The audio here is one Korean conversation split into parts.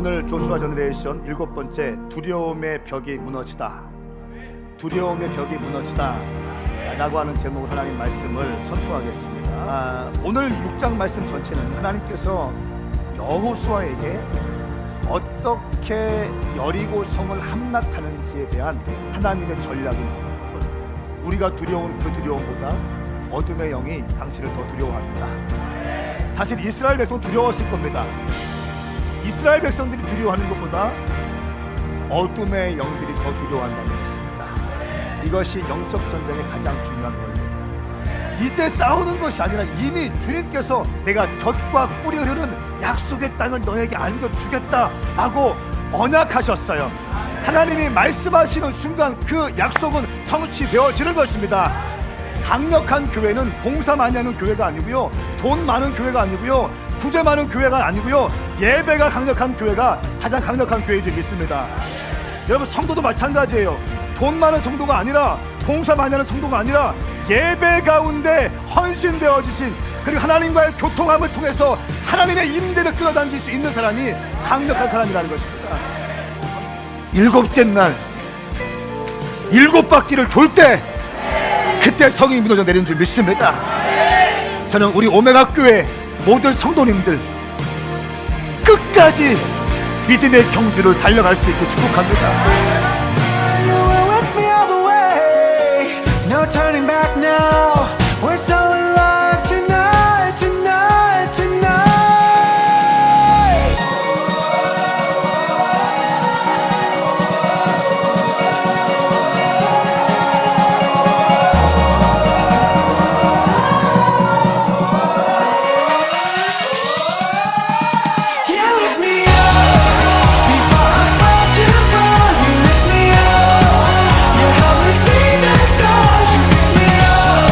오늘 조슈아 제너레이션 7번째 두려움의 벽이 무너지다, 두려움의 벽이 무너지다 라고 하는 제목으로 하나님 말씀을 선포하겠습니다. 오늘 6장 말씀 전체는 하나님께서 여호수아에게 어떻게 여리고 성을 함락하는지에 대한 하나님의 전략이 나옵니다. 우리가 두려운 그 두려움보다 어둠의 영이 당신을 더 두려워합니다. 사실 이스라엘 백성 두려웠을 겁니다. 이스라엘 백성들이 두려워하는 것보다 어둠의 영들이 더 두려워한다는 것입니다. 이것이 영적 전쟁의 가장 중요한 거예요. 이제 싸우는 것이 아니라 이미 주님께서 내가 젖과 꿀이 흐르는 약속의 땅을 너에게 안겨주겠다 하고 언약하셨어요. 하나님이 말씀하시는 순간 그 약속은 성취되어지는 것입니다. 강력한 교회는 봉사 많이 하는 교회가 아니고요, 돈 많은 교회가 아니고요, 구제 많은 교회가 아니고요, 예배가 강력한 교회가 가장 강력한 교회인 줄 믿습니다. 여러분, 성도도 마찬가지예요. 돈 많은 성도가 아니라, 봉사 많이 하는 성도가 아니라 예배 가운데 헌신되어지신, 그리고 하나님과의 교통함을 통해서 하나님의 임대를 끌어당길 수 있는 사람이 강력한 사람이라는 것입니다. 7째 날 7바퀴를 돌 때 그때 성이 무너져 내리는 줄 믿습니다. 저는 우리 오메가 교회 모든 성도님들 끝까지 믿음의 경주를 달려갈 수 있게 축복합니다. No turning back now. We're so alive tonight, tonight, tonight. You lift me up before I fall too far. You lift me up. You help me see the stars. You pick me up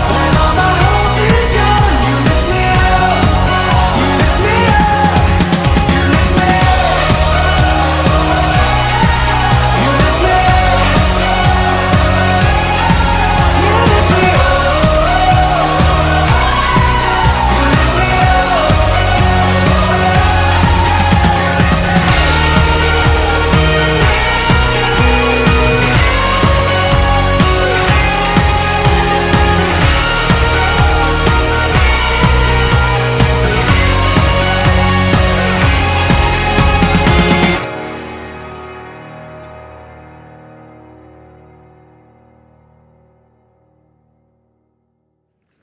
when all my hope is gone. You lift me up. You lift me up. You lift me up. You lift me up. You lift me up.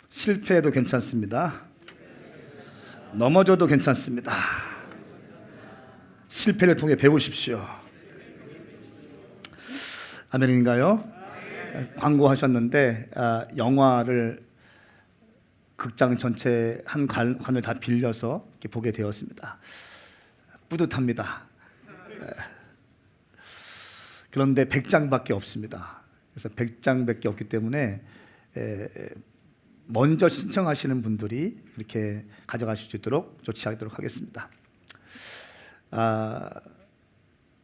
실패해도 괜찮습니다. 넘어져도 괜찮습니다. 실패를 통해 배우십시오. 아멘인가요? 광고하셨는데 영화를 극장 전체 한 관을 다 빌려서 이렇게 보게 되었습니다. 뿌듯합니다. 그런데 100장밖에 없습니다. 그래서 100장밖에 없기 때문에 먼저 신청하시는 분들이 그렇게 가져가실 수 있도록 조치하도록 하겠습니다.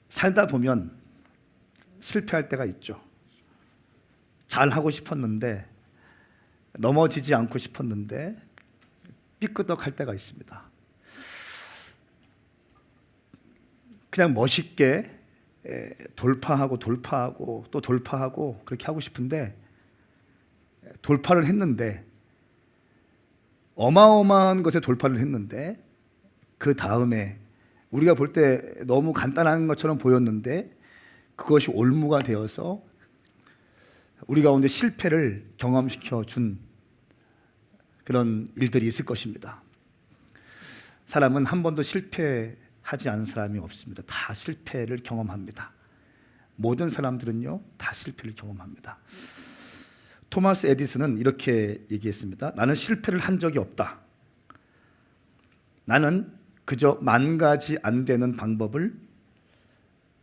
살다 보면 실패할 때가 있죠. 잘하고 싶었는데, 넘어지지 않고 싶었는데 삐끄덕할 때가 있습니다. 그냥 멋있게 돌파하고 또 돌파하고 그렇게 하고 싶은데, 돌파를 했는데, 어마어마한 것에 돌파를 했는데, 그 다음에 우리가 볼 때 너무 간단한 것처럼 보였는데 그것이 올무가 되어서 우리 가운데 실패를 경험시켜 준 그런 일들이 있을 것입니다. 사람은 한 번도 실패하지 않은 사람이 없습니다. 다 실패를 경험합니다. 모든 사람들은요, 다 실패를 경험합니다. 토마스 에디슨은 이렇게 얘기했습니다. 나는 실패를 한 적이 없다. 나는 그저 10,000가지 안 되는 방법을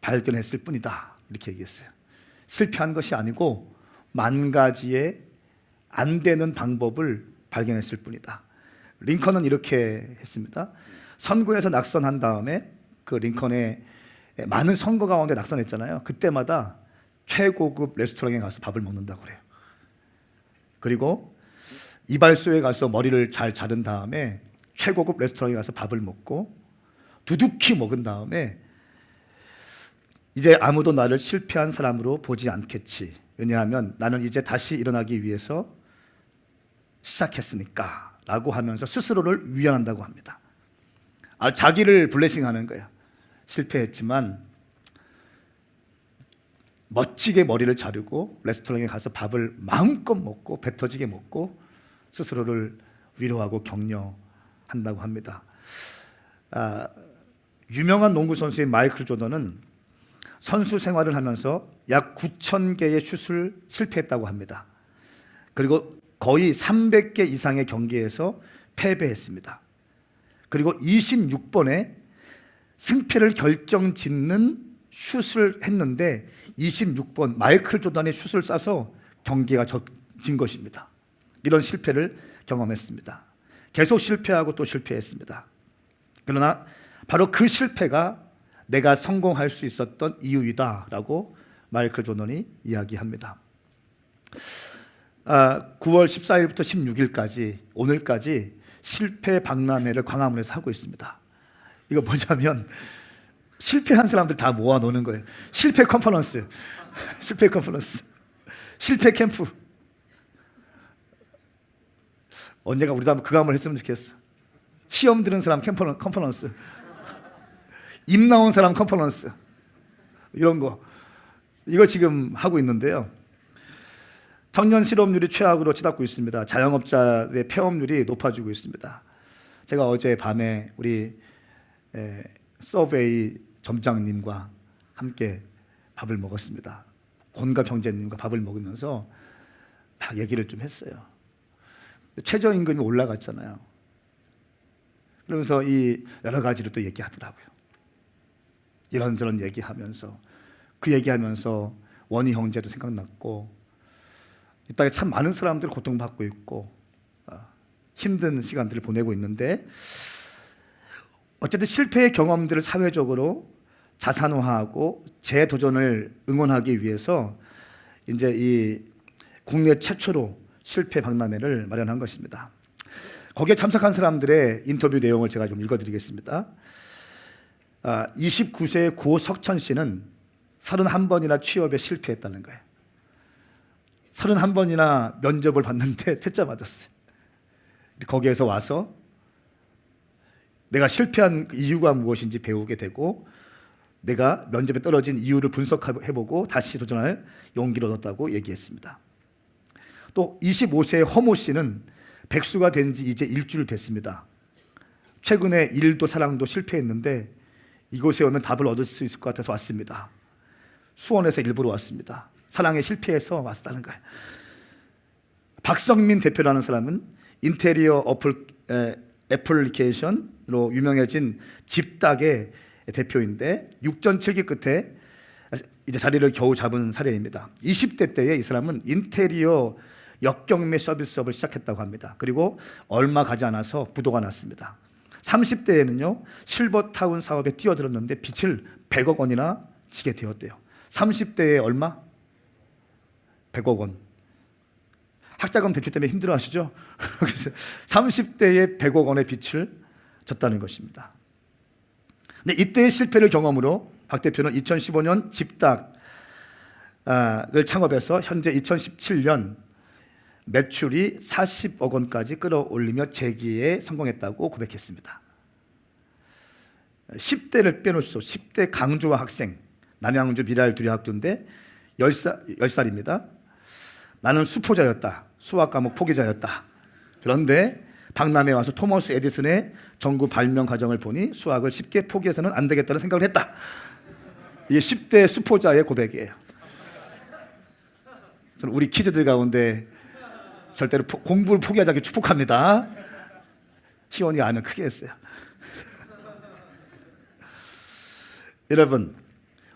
발견했을 뿐이다. 이렇게 얘기했어요. 실패한 것이 아니고 10,000가지의 안 되는 방법을 발견했을 뿐이다. 링컨은 이렇게 했습니다. 선거에서 낙선한 다음에 그 링컨의 많은 선거 가운데 낙선했잖아요. 그때마다 최고급 레스토랑에 가서 밥을 먹는다고 그래요. 그리고 이발소에 가서 머리를 잘 자른 다음에 최고급 레스토랑에 가서 밥을 먹고, 두둑히 먹은 다음에 이제 아무도 나를 실패한 사람으로 보지 않겠지. 왜냐하면 나는 이제 다시 일어나기 위해서 시작했으니까 라고 하면서 스스로를 위안한다고 합니다. 자기를 블레싱하는 거예요. 실패했지만 멋지게 머리를 자르고 레스토랑에 가서 밥을 마음껏 먹고 배 터지게 먹고 스스로를 위로하고 격려한다고 합니다. 유명한 농구 선수인 마이클 조던은 선수 생활을 하면서 약 9,000개의 슛을 실패했다고 합니다. 그리고 거의 300개 이상의 경기에서 패배했습니다. 그리고 26번에 승패를 결정짓는 슛을 했는데 26번 마이클 조던의 슛을 쏴서 경기가 진 것입니다. 이런 실패를 경험했습니다. 계속 실패하고 또 실패했습니다. 그러나 바로 그 실패가 내가 성공할 수 있었던 이유이다라고 마이클 조던이 이야기합니다. 9월 14일부터 16일까지 오늘까지 실패 박람회를 광화문에서 하고 있습니다. 이거 뭐냐면 실패한 사람들 다 모아놓는 거예요. 실패 컨퍼런스, 실패 컨퍼런스, 실패 캠프. 언젠가 우리도 한번 그거 한번 했으면 좋겠어. 시험 들은 사람 컨퍼런스, 입 나온 사람 컨퍼런스, 이런 거. 이거 지금 하고 있는데요. 청년 실업률이 최악으로 치닫고 있습니다. 자영업자의 폐업률이 높아지고 있습니다. 제가 어제 밤에 우리 서베이 점장님과 함께 밥을 먹었습니다. 권갑 형제님과 밥을 먹으면서 막 얘기를 좀 했어요. 최저임금이 올라갔잖아요. 그러면서 이 여러 가지를 또 얘기하더라고요. 이런저런 얘기하면서 그 얘기하면서 원희 형제도 생각났고 이 땅에 참 많은 사람들이 고통받고 있고 힘든 시간들을 보내고 있는데 어쨌든 실패의 경험들을 사회적으로 자산화하고 재도전을 응원하기 위해서 이제 이 국내 최초로 실패 박람회를 마련한 것입니다. 거기에 참석한 사람들의 인터뷰 내용을 제가 좀 읽어드리겠습니다. 29세의 고석천 씨는 31번이나 취업에 실패했다는 거예요. 31번이나 면접을 봤는데 퇴짜 맞았어요. 거기에서 와서 내가 실패한 이유가 무엇인지 배우게 되고 내가 면접에 떨어진 이유를 분석해보고 다시 도전할 용기를 얻었다고 얘기했습니다. 또 25세의 허모 씨는 백수가 된 지 이제 일주일 됐습니다. 최근에 일도 사랑도 실패했는데 이곳에 오면 답을 얻을 수 있을 것 같아서 왔습니다. 수원에서 일부러 왔습니다. 사랑에 실패해서 왔다는 거예요. 박성민 대표라는 사람은 인테리어 애플리케이션으로 유명해진 집닭의 대표인데 6전 7기 끝에 이제 자리를 겨우 잡은 사례입니다. 20대 때에 이 사람은 인테리어 역경매 서비스업을 시작했다고 합니다. 그리고 얼마 가지 않아서 부도가 났습니다. 30대에는요 실버타운 사업에 뛰어들었는데 빚을 100억 원이나 지게 되었대요. 30대에 얼마? 100억 원. 학자금 대출 때문에 힘들어하시죠? 그래서 30대에 100억 원의 빚을 졌다는 것입니다. 근데 이때의 실패를 경험으로 박 대표는 2015년 집닭을 창업해서 현재 2017년 매출이 40억 원까지 끌어올리며 재기에 성공했다고 고백했습니다. 10대를 빼놓을 수 없어. 10대 강조와 학생, 남양주 미랄두리학교인데 10살입니다. 나는 수포자였다. 수학 과목 포기자였다. 그런데 박람회에 와서 토머스 에디슨의 전구 발명 과정을 보니 수학을 쉽게 포기해서는 안 되겠다는 생각을 했다. 이게 10대 수포자의 고백이에요. 저는 우리 키즈들 가운데 절대로 공부를 포기하지 않게 축복합니다. 희원이가 아면 크게 했어요. 여러분,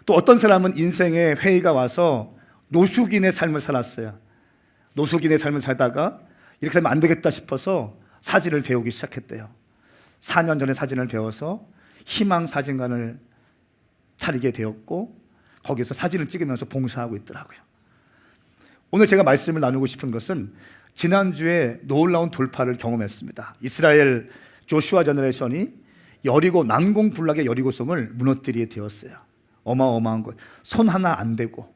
또 어떤 사람은 인생에 회의가 와서 노숙인의 삶을 살았어요. 노숙인의 삶을 살다가 이렇게 살면 안 되겠다 싶어서 사진을 배우기 시작했대요. 4년 전에 사진을 배워서 희망 사진관을 차리게 되었고 거기서 사진을 찍으면서 봉사하고 있더라고요. 오늘 제가 말씀을 나누고 싶은 것은 지난주에 놀라운 돌파를 경험했습니다. 이스라엘 조슈아 제너레이션이 여리고 난공불락의 여리고성을 무너뜨리게 되었어요. 어마어마한 거. 손 하나 안 대고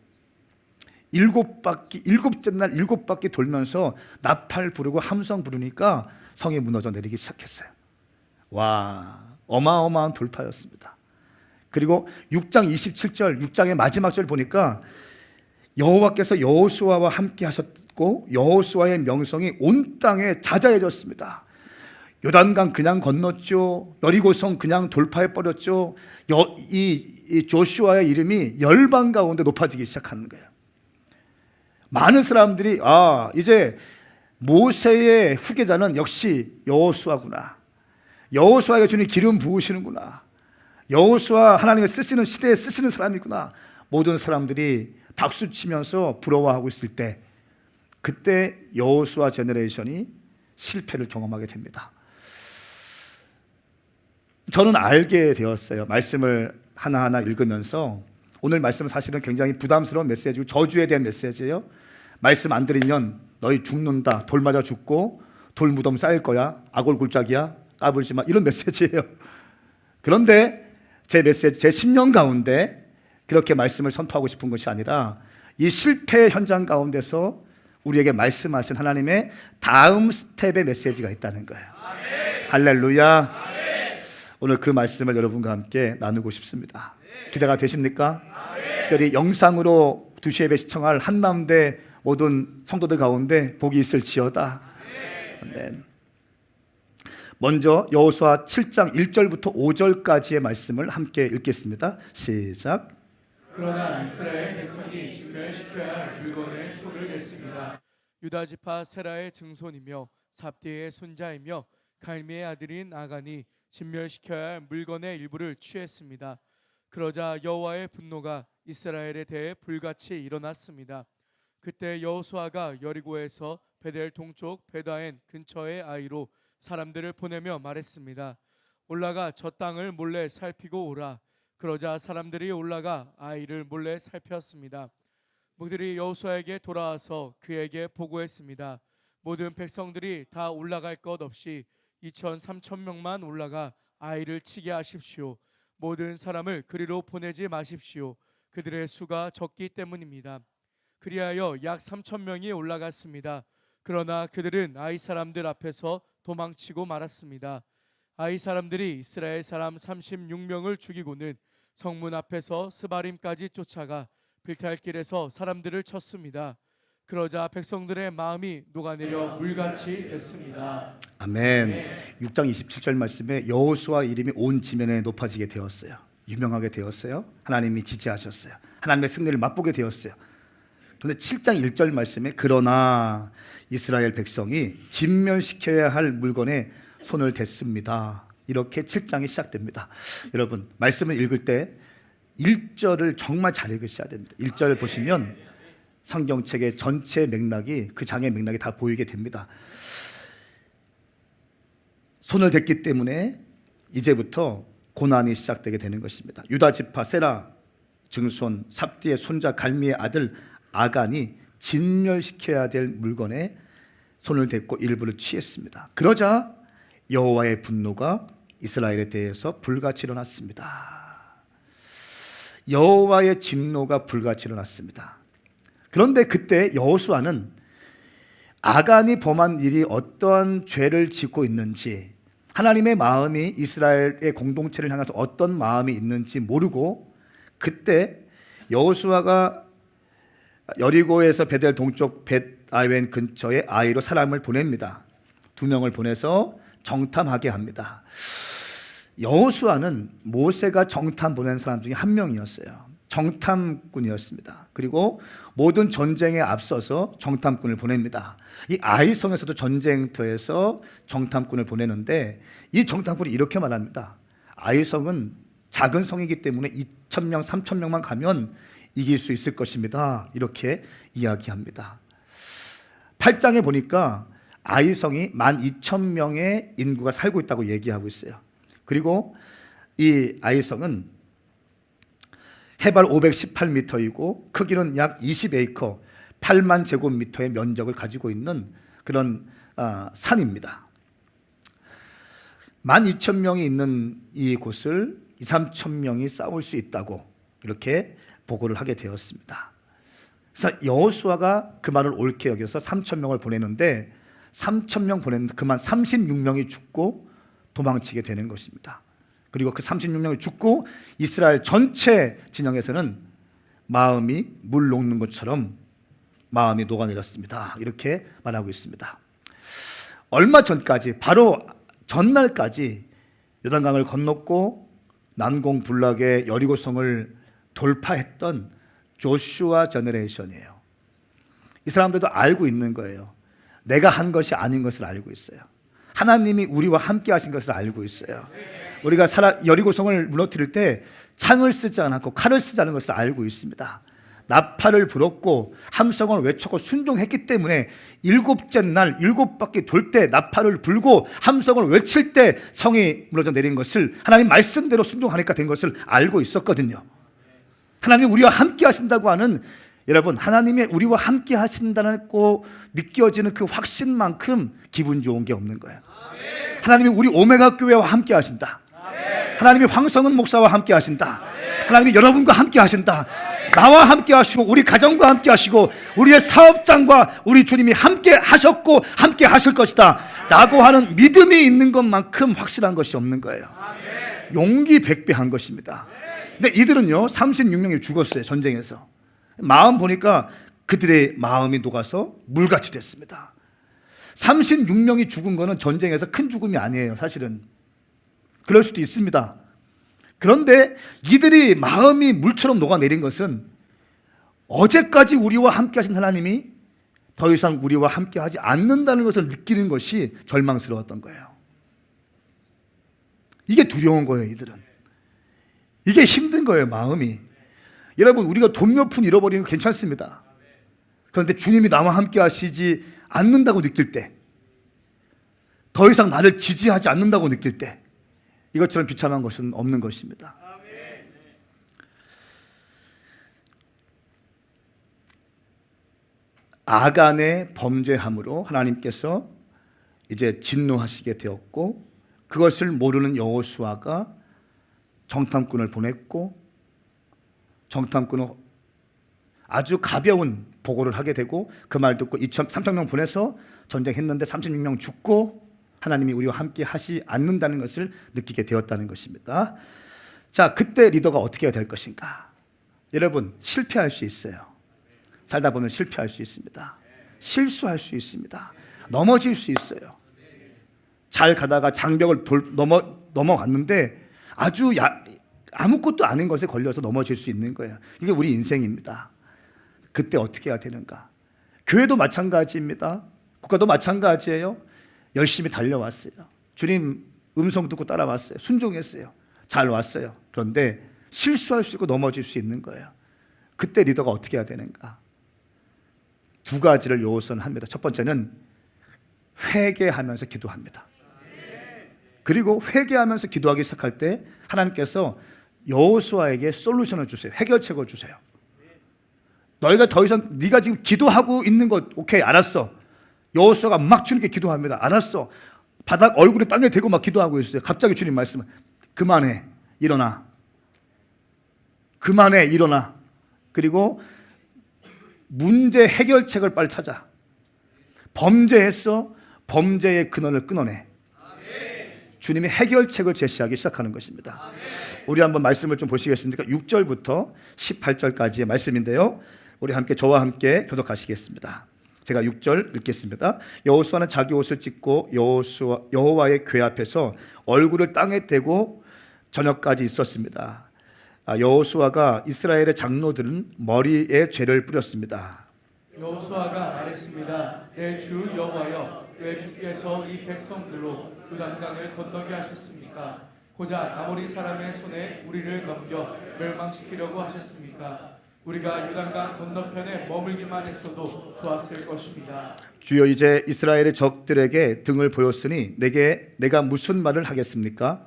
7바퀴, 7째 날 7바퀴 돌면서 나팔 부르고 함성 부르니까 성이 무너져 내리기 시작했어요. 와, 어마어마한 돌파였습니다. 그리고 6장 27절, 6장의 마지막 절 보니까 여호와께서 여호수아와 함께 하셨고 여호수아의 명성이 온 땅에 자자해졌습니다. 요단강 그냥 건넜죠. 여리고성 그냥 돌파해 버렸죠. 이 조슈아의 이름이 열방 가운데 높아지기 시작하는 거예요. 많은 사람들이 이제 모세의 후계자는 역시 여호수아구나. 여호수아가 주님 기름 부으시는구나. 여호수아 하나님의 쓰시는 시대에 쓰시는 사람이구나. 모든 사람들이 박수 치면서 부러워하고 있을 때 그때 여호수아 제너레이션이 실패를 경험하게 됩니다. 저는 알게 되었어요. 말씀을 하나하나 읽으면서 오늘 말씀은 사실은 굉장히 부담스러운 메시지고 저주에 대한 메시지예요. 말씀 안 들으면 너희 죽는다, 돌 맞아 죽고 돌 무덤 쌓일 거야, 악골 굴짝이야, 까불지 마, 이런 메시지예요. 그런데 제 메시지, 제 10년 가운데 그렇게 말씀을 선포하고 싶은 것이 아니라 이 실패 현장 가운데서 우리에게 말씀하신 하나님의 다음 스텝의 메시지가 있다는 거예요. 할렐루야. 오늘 그 말씀을 여러분과 함께 나누고 싶습니다. 기대가 되십니까? 특별히 영상으로 2시 예배 시청할 한남대 모든 성도들 가운데 복이 있을지어다. 아멘. 먼저 여호수아 7장 1절부터 5절까지의 말씀을 함께 읽겠습니다. 시작. 그러나 이스라엘 백성이 진멸시켜야 할 물건에 손을 댔습니다. 유다 지파 세라의 증손이며 삽디의 손자이며 갈미의 아들인 아간이 진멸시켜야 할 물건의 일부를 취했습니다. 그러자 여호와의 분노가 이스라엘에 대해 불같이 일어났습니다. 그때 여호수아가 여리고에서 베델 동쪽 베다엔 근처의 아이로 사람들을 보내며 말했습니다. 올라가 저 땅을 몰래 살피고 오라. 그러자 사람들이 올라가 아이를 몰래 살폈습니다. 그들이 여호수아에게 돌아와서 그에게 보고했습니다. 모든 백성들이 다 올라갈 것 없이 2천 3천 명만 올라가 아이를 치게 하십시오. 모든 사람을 그리로 보내지 마십시오. 그들의 수가 적기 때문입니다. 그리하여 약 3천 명이 올라갔습니다. 그러나 그들은 아이 사람들 앞에서 도망치고 말았습니다. 아이 사람들이 이스라엘 사람 36명을 죽이고는 성문 앞에서 스바림까지 쫓아가 빌탈길에서 사람들을 쳤습니다. 그러자 백성들의 마음이 녹아내려 물같이 됐습니다. 아멘. 6장 27절 말씀에 여호수아 이름이 온 지면에 높아지게 되었어요. 유명하게 되었어요. 하나님이 지지하셨어요. 하나님의 승리를 맛보게 되었어요. 그런데 7장 1절 말씀에 그러나 이스라엘 백성이 진멸시켜야 할 물건에 손을 댔습니다. 이렇게 7장이 시작됩니다. 여러분 말씀을 읽을 때 1절을 정말 잘 읽으셔야 됩니다. 1절을 보시면 성경책의 전체 맥락이 그 장의 맥락이 다 보이게 됩니다. 손을 댔기 때문에 이제부터 고난이 시작되게 되는 것입니다. 유다 지파 세라 증손 삽디의 손자 갈미의 아들 아간이 진멸시켜야 될 물건에 손을 댔고 일부를 취했습니다. 그러자 여호와의 분노가 이스라엘에 대해서 불같이 일어났습니다. 여호와의 진노가 불같이 일어났습니다. 그런데 그때 여호수아는 아간이 범한 일이 어떠한 죄를 짓고 있는지, 하나님의 마음이 이스라엘의 공동체를 향해서 어떤 마음이 있는지 모르고 그때 여호수아가 여리고에서 베델 동쪽 벳아웬 근처에 아이로 사람을 보냅니다. 2명을 보내서 정탐하게 합니다. 여호수아는 모세가 정탐 보낸 사람 중에 한 명이었어요. 정탐꾼이었습니다. 그리고 모든 전쟁에 앞서서 정탐꾼을 보냅니다. 이 아이성에서도 전쟁터에서 정탐꾼을 보내는데 이 정탐꾼이 이렇게 말합니다. 아이성은 작은 성이기 때문에 2,000명, 3,000명만 가면 이길 수 있을 것입니다. 이렇게 이야기합니다. 8장에 보니까 아이성이 12,000명의 인구가 살고 있다고 얘기하고 있어요. 그리고 이 아이성은 해발 518m이고 크기는 약 20에이커 8만 제곱미터의 면적을 가지고 있는 그런 산입니다. 12,000명이 있는 이 곳을 2-3,000명이 싸울 수 있다고 이렇게 보고를 하게 되었습니다. 그래서 여호수아가 그 말을 옳게 여겨서 3,000명을 보내는데 3,000명 보냈는데 그만 36명이 죽고 도망치게 되는 것입니다. 그리고 그 36명이 죽고 이스라엘 전체 진영에서는 마음이 물 녹는 것처럼 마음이 녹아내렸습니다. 이렇게 말하고 있습니다. 얼마 전까지, 바로 전날까지 요단강을 건넜고 난공불락의 여리고성을 돌파했던 조슈아 제너레이션이에요. 이 사람들도 알고 있는 거예요. 내가 한 것이 아닌 것을 알고 있어요. 하나님이 우리와 함께 하신 것을 알고 있어요. 우리가 여리고성을 무너뜨릴 때 창을 쓰지 않았고 칼을 쓰지 않은 것을 알고 있습니다. 나팔을 불었고 함성을 외쳤고 순종했기 때문에 7째 날 7바퀴 돌 때 나팔을 불고 함성을 외칠 때 성이 무너져 내린 것을 하나님 말씀대로 순종하니까 된 것을 알고 있었거든요. 하나님이 우리와 함께 하신다고 하는, 여러분, 하나님이 우리와 함께 하신다고 느껴지는 그 확신만큼 기분 좋은 게 없는 거예요. 하나님이 우리 오메가 교회와 함께 하신다. 하나님이 황성은 목사와 함께 하신다. 하나님이 여러분과 함께 하신다. 나와 함께 하시고 우리 가정과 함께 하시고 우리의 사업장과 우리 주님이 함께 하셨고 함께 하실 것이다 라고 하는 믿음이 있는 것만큼 확실한 것이 없는 거예요. 용기 백배한 것입니다. 근데 이들은요 36명이 죽었어요. 전쟁에서. 마음 보니까 그들의 마음이 녹아서 물같이 됐습니다. 36명이 죽은 거는 전쟁에서 큰 죽음이 아니에요. 사실은 그럴 수도 있습니다. 그런데 이들이 마음이 물처럼 녹아내린 것은 어제까지 우리와 함께 하신 하나님이 더 이상 우리와 함께 하지 않는다는 것을 느끼는 것이 절망스러웠던 거예요. 이게 두려운 거예요. 이들은 이게 힘든 거예요. 마음이. 여러분, 우리가 돈 몇 푼 잃어버리면 괜찮습니다. 그런데 주님이 나와 함께 하시지 않는다고 느낄 때, 더 이상 나를 지지하지 않는다고 느낄 때, 이것처럼 비참한 것은 없는 것입니다. 아간의 범죄함으로 하나님께서 이제 진노하시게 되었고, 그것을 모르는 여호수아가 정탐꾼을 보냈고, 정탐꾼은 아주 가벼운 보고를 하게 되고, 그 말 듣고 3,000명 보내서 전쟁했는데 36명 죽고 하나님이 우리와 함께 하시 않는다는 것을 느끼게 되었다는 것입니다. 자, 그때 리더가 어떻게 해야 될 것인가? 여러분, 실패할 수 있어요. 살다 보면 실패할 수 있습니다. 실수할 수 있습니다. 넘어질 수 있어요. 잘 가다가 장벽을 넘어갔는데 아주 아무것도 아닌 것에 걸려서 넘어질 수 있는 거예요. 이게 우리 인생입니다. 그때 어떻게 해야 되는가? 교회도 마찬가지입니다. 국가도 마찬가지예요. 열심히 달려왔어요. 주님 음성 듣고 따라왔어요. 순종했어요. 잘 왔어요. 그런데 실수할 수 있고 넘어질 수 있는 거예요. 그때 리더가 어떻게 해야 되는가? 2가지를 요구는 합니다. 첫 번째는 회개하면서 기도합니다. 그리고 회개하면서 기도하기 시작할 때 하나님께서 여호수아에게 솔루션을 주세요. 해결책을 주세요. 너희가 더 이상, 네가 지금 기도하고 있는 것, 오케이, 알았어. 여호수아가 막 주님께 기도합니다. 알았어. 바닥 얼굴에 땅에 대고 막 기도하고 있어요. 갑자기 주님 말씀은 그만해, 일어나. 그만해, 일어나. 그리고 문제 해결책을 빨리 찾아. 범죄했어. 범죄의 근원을 끊어내. 주님이 해결책을 제시하기 시작하는 것입니다. 우리 한번 말씀을 좀 보시겠습니까? 6절부터 18절까지의 말씀인데요, 우리 함께 저와 함께 교독하시겠습니다. 제가 6절 읽겠습니다. 여호수아는 자기 옷을 찢고 여호와의 궤 앞에서 얼굴을 땅에 대고 저녁까지 있었습니다. 여호수아가 이스라엘의 장로들은 머리에 죄를 뿌렸습니다. 여호수아가 말했습니다. 내 주 여호와여, 왜 주께서 이 백성들로 요단강을 건너게 하셨습니까? 고작 아모리 사람의 손에 우리를 넘겨 멸망시키려고 하셨습니까? 우리가 요단강 건너편에 머물기만 했어도 좋았을 것입니다. 주여, 이제 이스라엘의 적들에게 등을 보였으니 내가 무슨 말을 하겠습니까?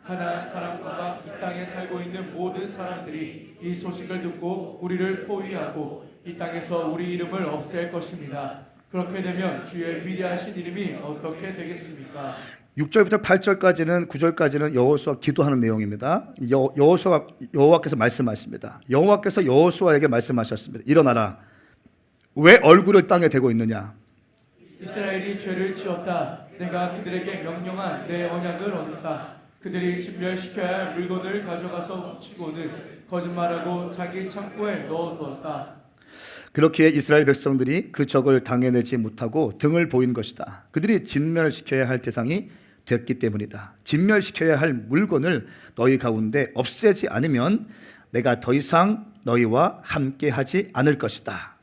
가나안 사람과 이 땅에 살고 있는 모든 사람들이 이 소식을 듣고 우리를 포위하고 이 땅에서 우리 이름을 없앨 것입니다. 그렇게 되면 주의 위대하신 이름이 어떻게 되겠습니까? 6절부터 8절까지는 9절까지는 여호수아 기도하는 내용입니다. 여호와께서 말씀하십니다. 여호와께서 여호수아에게 말씀하셨습니다. 일어나라. 왜 얼굴을 땅에 대고 있느냐? 이스라엘이 죄를 지었다. 내가 그들에게 명령한 내 언약을 어겼다. 그들이 진멸시켜야 할 물건을 가져가서 훔치고는 거짓말하고 자기 창고에 넣어두었다. 그렇기에 이스라엘 백성들이 그 적을 당해내지 못하고 등을 보인 것이다. 그들이 진멸시켜야 할 대상이 됐기 때문이다. 진멸시켜야 할 물건을 너희 가운데 없애지 않으면 내가 더 이상 너희와 함께하지 않을 것이다.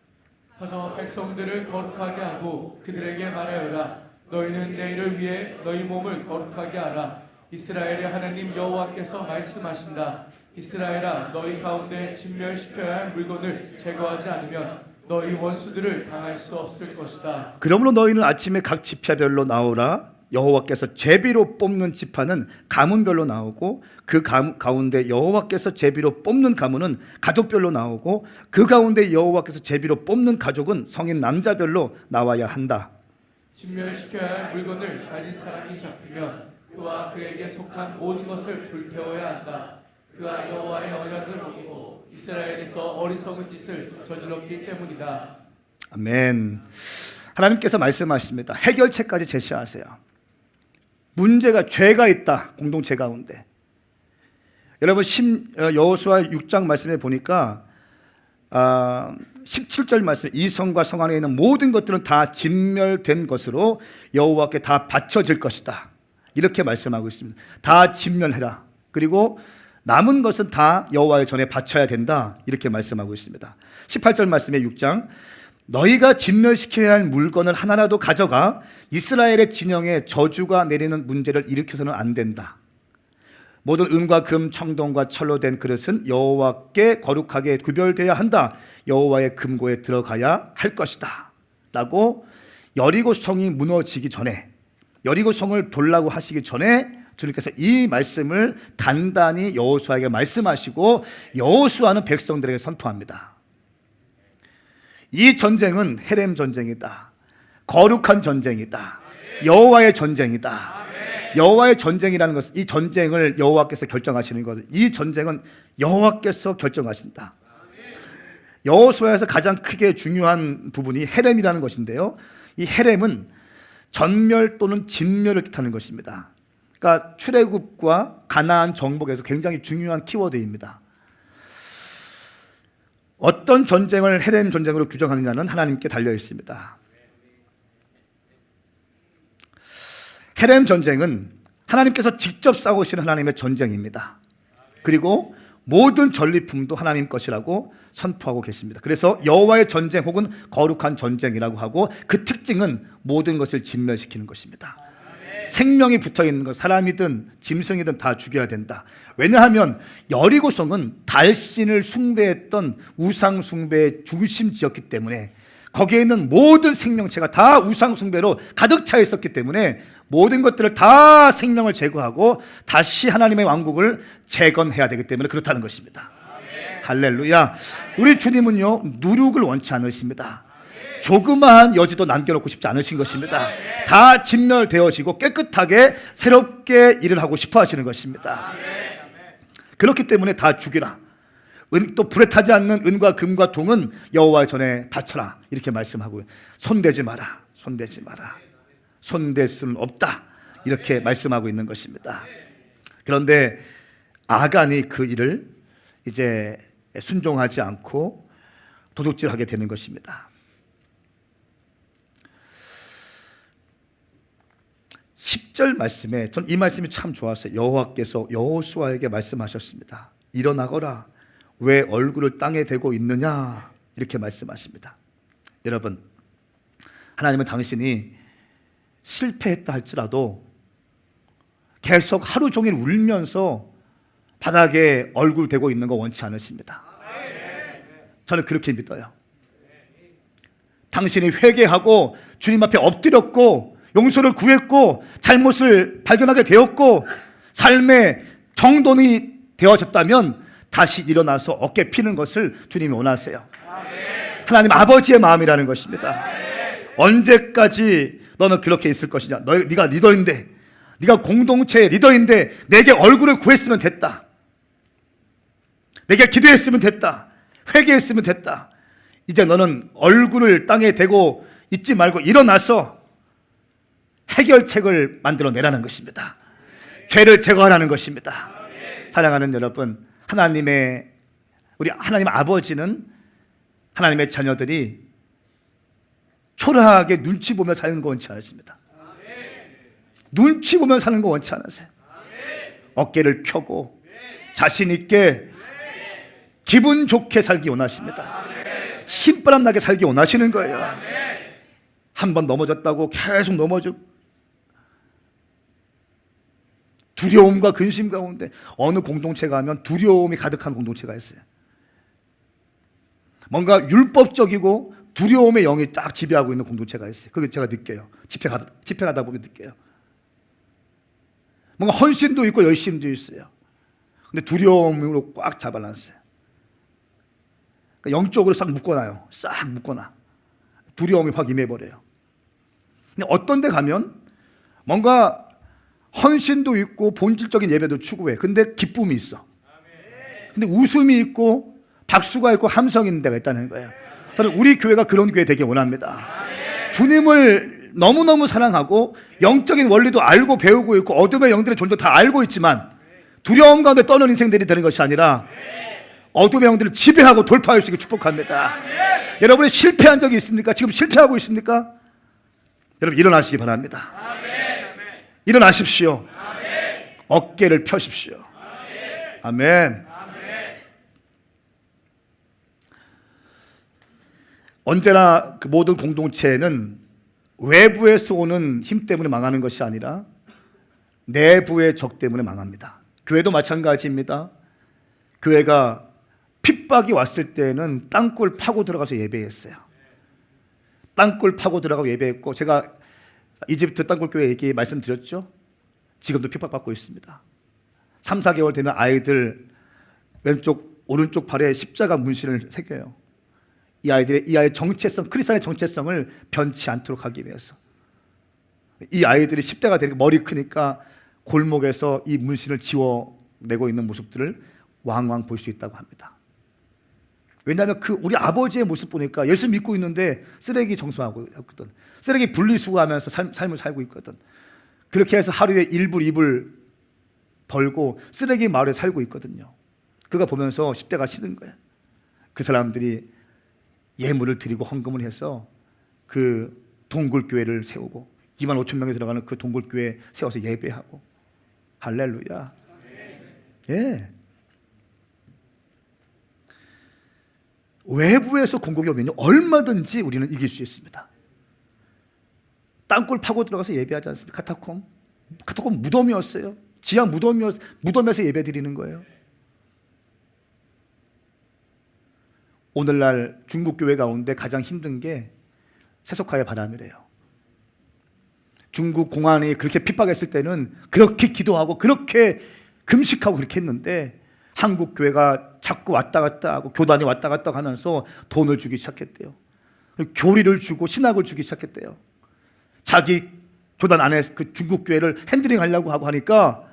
가서 백성들을 거룩하게 하고 그들에게 말하여라. 너희는 내일을 위해 너희 몸을 거룩하게 하라. 이스라엘의 하나님 여호와께서 말씀하신다. 이스라엘아, 너희 가운데 진멸시켜야 할 물건을 제거하지 않으면 너희 원수들을 당할 수 없을 것이다. 그러므로 너희는 아침에 각 지파별로 나오라. 여호와께서 제비로 뽑는 지파는 가문별로 나오고 그 가운데 여호와께서 제비로 뽑는 가문은 가족별로 나오고 그 가운데 여호와께서 제비로 뽑는 가족은 성인 남자별로 나와야 한다. 진멸시켜야 할 물건을 가진 사람이 잡히면 그와 그에게 속한 모든 것을 불태워야 한다. 그가 여호와의 언약을 어기고 이스라엘에서 어리석은 짓을 저질렀기 때문이다. 아멘. 하나님께서 말씀하십니다. 해결책까지 제시하세요. 문제가 죄가 있다. 공동체 가운데. 여러분 여호수아 6장 말씀에 보니까 17절 말씀, 이 성과 성 안에 있는 모든 것들은 다 진멸된 것으로 여호와께 다 바쳐질 것이다. 이렇게 말씀하고 있습니다. 다 진멸해라. 그리고 남은 것은 다 여호와의 전에 바쳐야 된다. 이렇게 말씀하고 있습니다. 18절 말씀에 6장, 너희가 진멸시켜야 할 물건을 하나라도 가져가 이스라엘의 진영에 저주가 내리는 문제를 일으켜서는 안 된다. 모든 은과 금, 청동과 철로 된 그릇은 여호와께 거룩하게 구별되어야 한다. 여호와의 금고에 들어가야 할 것이다. 라고 여리고 성이 무너지기 전에, 여리고 성을 돌라고 하시기 전에 주님께서 이 말씀을 단단히 여호수아에게 말씀하시고 여호수아는 백성들에게 선포합니다. 이 전쟁은 헤렘 전쟁이다. 거룩한 전쟁이다. 여호와의 전쟁이다. 여호와의 전쟁이라는 것은 이 전쟁을 여호와께서 결정하시는 것. 이 전쟁은 여호와께서 결정하신다. 여호수아에서 가장 크게 중요한 부분이 헤렘이라는 것인데요. 이 헤렘은 전멸 또는 진멸을 뜻하는 것입니다. 그러니까 출애굽과 가나안 정복에서 굉장히 중요한 키워드입니다. 어떤 전쟁을 헤렘 전쟁으로 규정하느냐는 하나님께 달려 있습니다. 헤렘 전쟁은 하나님께서 직접 싸우시는 하나님의 전쟁입니다. 그리고 모든 전리품도 하나님 것이라고 선포하고 계십니다. 그래서 여호와의 전쟁 혹은 거룩한 전쟁이라고 하고 그 특징은 모든 것을 진멸시키는 것입니다. 생명이 붙어있는 것, 사람이든 짐승이든 다 죽여야 된다. 왜냐하면 여리고성은 달신을 숭배했던 우상 숭배의 중심지였기 때문에 거기에 있는 모든 생명체가 다 우상 숭배로 가득 차 있었기 때문에 모든 것들을 다 생명을 제거하고 다시 하나님의 왕국을 재건해야 되기 때문에 그렇다는 것입니다. 할렐루야. 우리 주님은요, 누룩을 원치 않으십니다. 조그마한 여지도 남겨놓고 싶지 않으신 것입니다. 다 진멸되어지고 깨끗하게 새롭게 일을 하고 싶어 하시는 것입니다. 그렇기 때문에 다 죽이라. 또 불에 타지 않는 은과 금과 동은 여호와의 전에 바쳐라. 이렇게 말씀하고 손대지 마라. 손대지 마라. 손댈 수는 없다. 이렇게 말씀하고 있는 것입니다. 그런데 아간이 그 일을 이제 순종하지 않고 도둑질하게 되는 것입니다. 10절 말씀에 전 이 말씀이 참 좋았어요. 여호와께서 여호수아에게 말씀하셨습니다. 일어나거라. 왜 얼굴을 땅에 대고 있느냐? 이렇게 말씀하십니다. 여러분, 하나님은 당신이 실패했다 할지라도 계속 하루 종일 울면서 바닥에 얼굴 대고 있는 거 원치 않으십니다. 저는 그렇게 믿어요. 당신이 회개하고 주님 앞에 엎드렸고 용서를 구했고 잘못을 발견하게 되었고 삶의 정돈이 되어졌다면 다시 일어나서 어깨 피는 것을 주님이 원하세요. 하나님 아버지의 마음이라는 것입니다. 언제까지 너는 그렇게 있을 것이냐? 네가 리더인데 네가 공동체의 리더인데 내게 얼굴을 구했으면 됐다. 내게 기도했으면 됐다. 회개했으면 됐다. 이제 너는 얼굴을 땅에 대고 있지 말고 일어나서 해결책을 만들어내라는 것입니다. 죄를 제거하라는 것입니다. 사랑하는 여러분, 우리 하나님 아버지는 하나님의 자녀들이 초라하게 눈치 보며 사는 거 원치 않습니다. 눈치 보며 사는 거 원치 않으세요. 어깨를 펴고 자신 있게 기분 좋게 살기 원하십니다. 신바람 나게 살기 원하시는 거예요. 한 번 넘어졌다고 계속 넘어지고 두려움과 근심 가운데 어느 공동체가 하면 두려움이 가득한 공동체가 있어요. 뭔가 율법적이고 두려움의 영이 딱 지배하고 있는 공동체가 있어요. 그게 제가 느껴요. 집회 가다 보면 느껴요. 뭔가 헌신도 있고 열심도 있어요. 근데 두려움으로 꽉 잡아놨어요. 그러니까 영적으로 싹 묶어놔요. 싹 묶어놔. 두려움이 확 임해버려요. 근데 어떤 데 가면 뭔가 헌신도 있고 본질적인 예배도 추구해. 근데 기쁨이 있어. 근데 웃음이 있고 박수가 있고 함성이 있는 데가 있다는 거예요. 저는 우리 교회가 그런 교회 되길 원합니다. 주님을 너무너무 사랑하고 영적인 원리도 알고 배우고 있고 어둠의 영들의 존재 다 알고 있지만 두려움 가운데 떠는 인생들이 되는 것이 아니라 어둠의 영들을 지배하고 돌파할 수 있게 축복합니다. 여러분이 실패한 적이 있습니까? 지금 실패하고 있습니까? 여러분 일어나시기 바랍니다. 일어나십시오. 어깨를 펴십시오. 아멘. 언제나 그 모든 공동체는 외부에서 오는 힘 때문에 망하는 것이 아니라 내부의 적 때문에 망합니다. 교회도 마찬가지입니다. 교회가 핍박이 왔을 때는 땅굴 파고 들어가서 예배했어요. 땅굴 파고 들어가고 예배했고, 제가 이집트 땅굴교회 얘기 말씀드렸죠. 지금도 핍박받고 있습니다. 3, 4개월 되면 아이들 왼쪽 오른쪽 발에 십자가 문신을 새겨요. 이 아이의 정체성, 크리스찬의 정체성을 변치 않도록 하기 위해서. 이 아이들이 10대가 되니까 머리 크니까 골목에서 이 문신을 지워내고 있는 모습들을 왕왕 볼 수 있다고 합니다. 왜냐하면 우리 아버지의 모습 보니까 예수 믿고 있는데 쓰레기 정수하고 있거든. 쓰레기 분리수거하면서 삶을 살고 있거든. 그렇게 해서 하루에 1불, 2불 벌고 쓰레기 마을에 살고 있거든요. 그거 보면서 10대가 싫은 거예요. 그 사람들이 예물을 드리고 헌금을 해서 그 동굴교회를 세우고 2만 5천 명이 들어가는 그 동굴교회 세워서 예배하고. 할렐루야. 예. 외부에서 공격이 오면요 얼마든지 우리는 이길 수 있습니다. 땅굴 파고 들어가서 예배하지 않습니까? 카타콤 무덤이었어요. 지하 무덤에서 예배 드리는 거예요. 오늘날 중국 교회 가운데 가장 힘든 게 세속화의 바람이래요. 중국 공안이 그렇게 핍박했을 때는 그렇게 기도하고 그렇게 금식하고 그렇게 했는데 한국 교회가 자꾸 왔다 갔다 하고 교단이 왔다 갔다 하면서 돈을 주기 시작했대요. 교리를 주고 신학을 주기 시작했대요. 자기 교단 안에 그 중국 교회를 핸들링 하려고 하고 하니까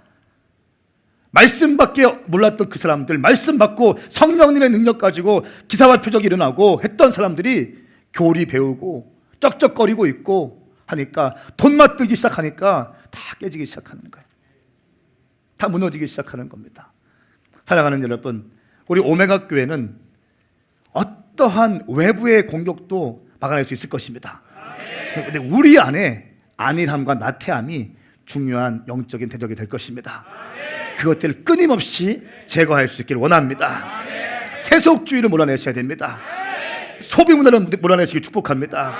말씀밖에 몰랐던 그 사람들, 말씀 받고 성령님의 능력 가지고 기사와 표적이 일어나고 했던 사람들이 교리 배우고 쩍쩍거리고 있고 하니까 돈맛 들기 시작하니까 다 깨지기 시작하는 거예요. 다 무너지기 시작하는 겁니다. 사랑하는 여러분, 우리 오메가 교회는 어떠한 외부의 공격도 막아낼 수 있을 것입니다. 근데 우리 안에 안일함과 나태함이 중요한 영적인 대적이 될 것입니다. 그것들을 끊임없이 제거할 수 있기를 원합니다. 세속주의를 몰아내셔야 됩니다. 소비 문화를 몰아내시기 축복합니다.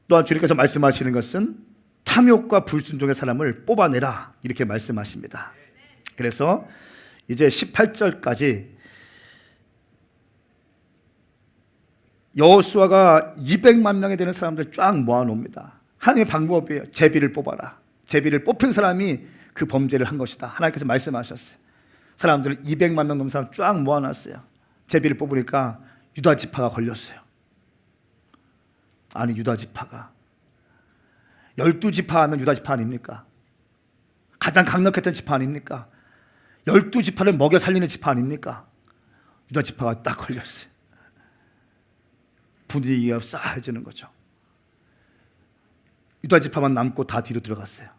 또한 주님께서 말씀하시는 것은 탐욕과 불순종의 사람을 뽑아내라 이렇게 말씀하십니다. 그래서 이제 18절까지 여호수아가 200만 명이 되는 사람들 쫙 모아놓습니다. 하나님의 방법이에요. 제비를 뽑아라. 제비를 뽑힌 사람이 그 범죄를 한 것이다. 하나님께서 말씀하셨어요. 사람들을 200만 명 넘는 사람 쫙 모아놨어요. 제비를 뽑으니까 유다 지파가 걸렸어요. 아니, 유다지파가. 12지파 하면 유다지파 아닙니까? 가장 강력했던 지파 아닙니까? 12지파를 먹여 살리는 지파 아닙니까? 유다지파가 딱 걸렸어요. 분위기가 싸해지는 거죠. 유다지파만 남고 다 뒤로 들어갔어요.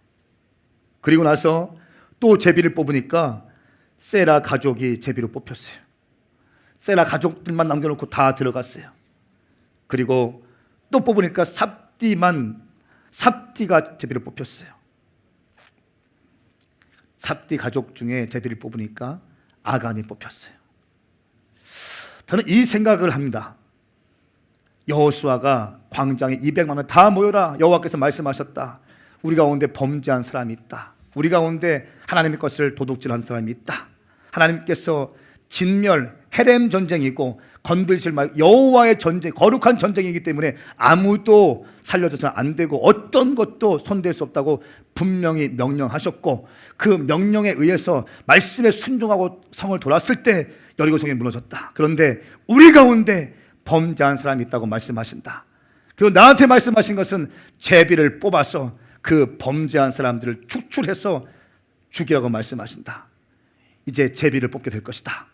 그리고 나서 또 제비를 뽑으니까 세라 가족이 제비로 뽑혔어요. 세라 가족들만 남겨놓고 다 들어갔어요. 그리고 또 뽑으니까 삽디가 제비를 뽑혔어요. 삽디 가족 중에 제비를 뽑으니까 아간이 뽑혔어요. 저는 이 생각을 합니다. 여호수아가 광장에 200만 명 다 모여라. 여호와께서 말씀하셨다. 우리 가운데 범죄한 사람이 있다. 우리 가운데 하나님의 것을 도둑질한 사람이 있다. 하나님께서 진멸, 헤렘 전쟁이고 건들실 말 여호와의 전쟁, 거룩한 전쟁이기 때문에 아무도 살려줘서는 안 되고 어떤 것도 손댈 수 없다고 분명히 명령하셨고, 그 명령에 의해서 말씀에 순종하고 성을 돌았을 때 여리고 성이 무너졌다. 그런데 우리 가운데 범죄한 사람이 있다고 말씀하신다. 그리고 나한테 말씀하신 것은 제비를 뽑아서 그 범죄한 사람들을 축출해서 죽이라고 말씀하신다. 이제 제비를 뽑게 될 것이다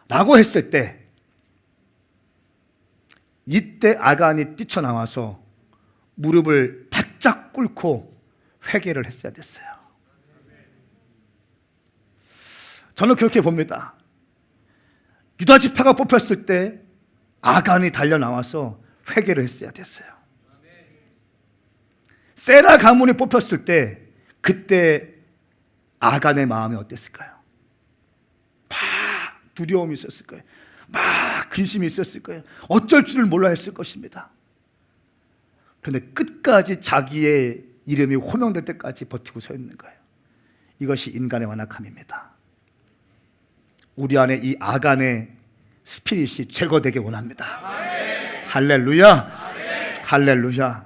라고 했을 때, 이때 아간이 뛰쳐나와서 무릎을 바짝 꿇고 회개를 했어야 됐어요. 저는 그렇게 봅니다. 유다지파가 뽑혔을 때 아간이 달려나와서 회개를 했어야 됐어요. 세라 가문이 뽑혔을 때 그때 아간의 마음이 어땠을까요? 막 두려움이 있었을 거예요. 막 근심이 있었을 거예요. 어쩔 줄을 몰라 했을 것입니다. 그런데 끝까지 자기의 이름이 호명될 때까지 버티고 서 있는 거예요. 이것이 인간의 완악함입니다. 우리 안에 이 아간의 스피릿이 제거되길 원합니다. 할렐루야. 할렐루야.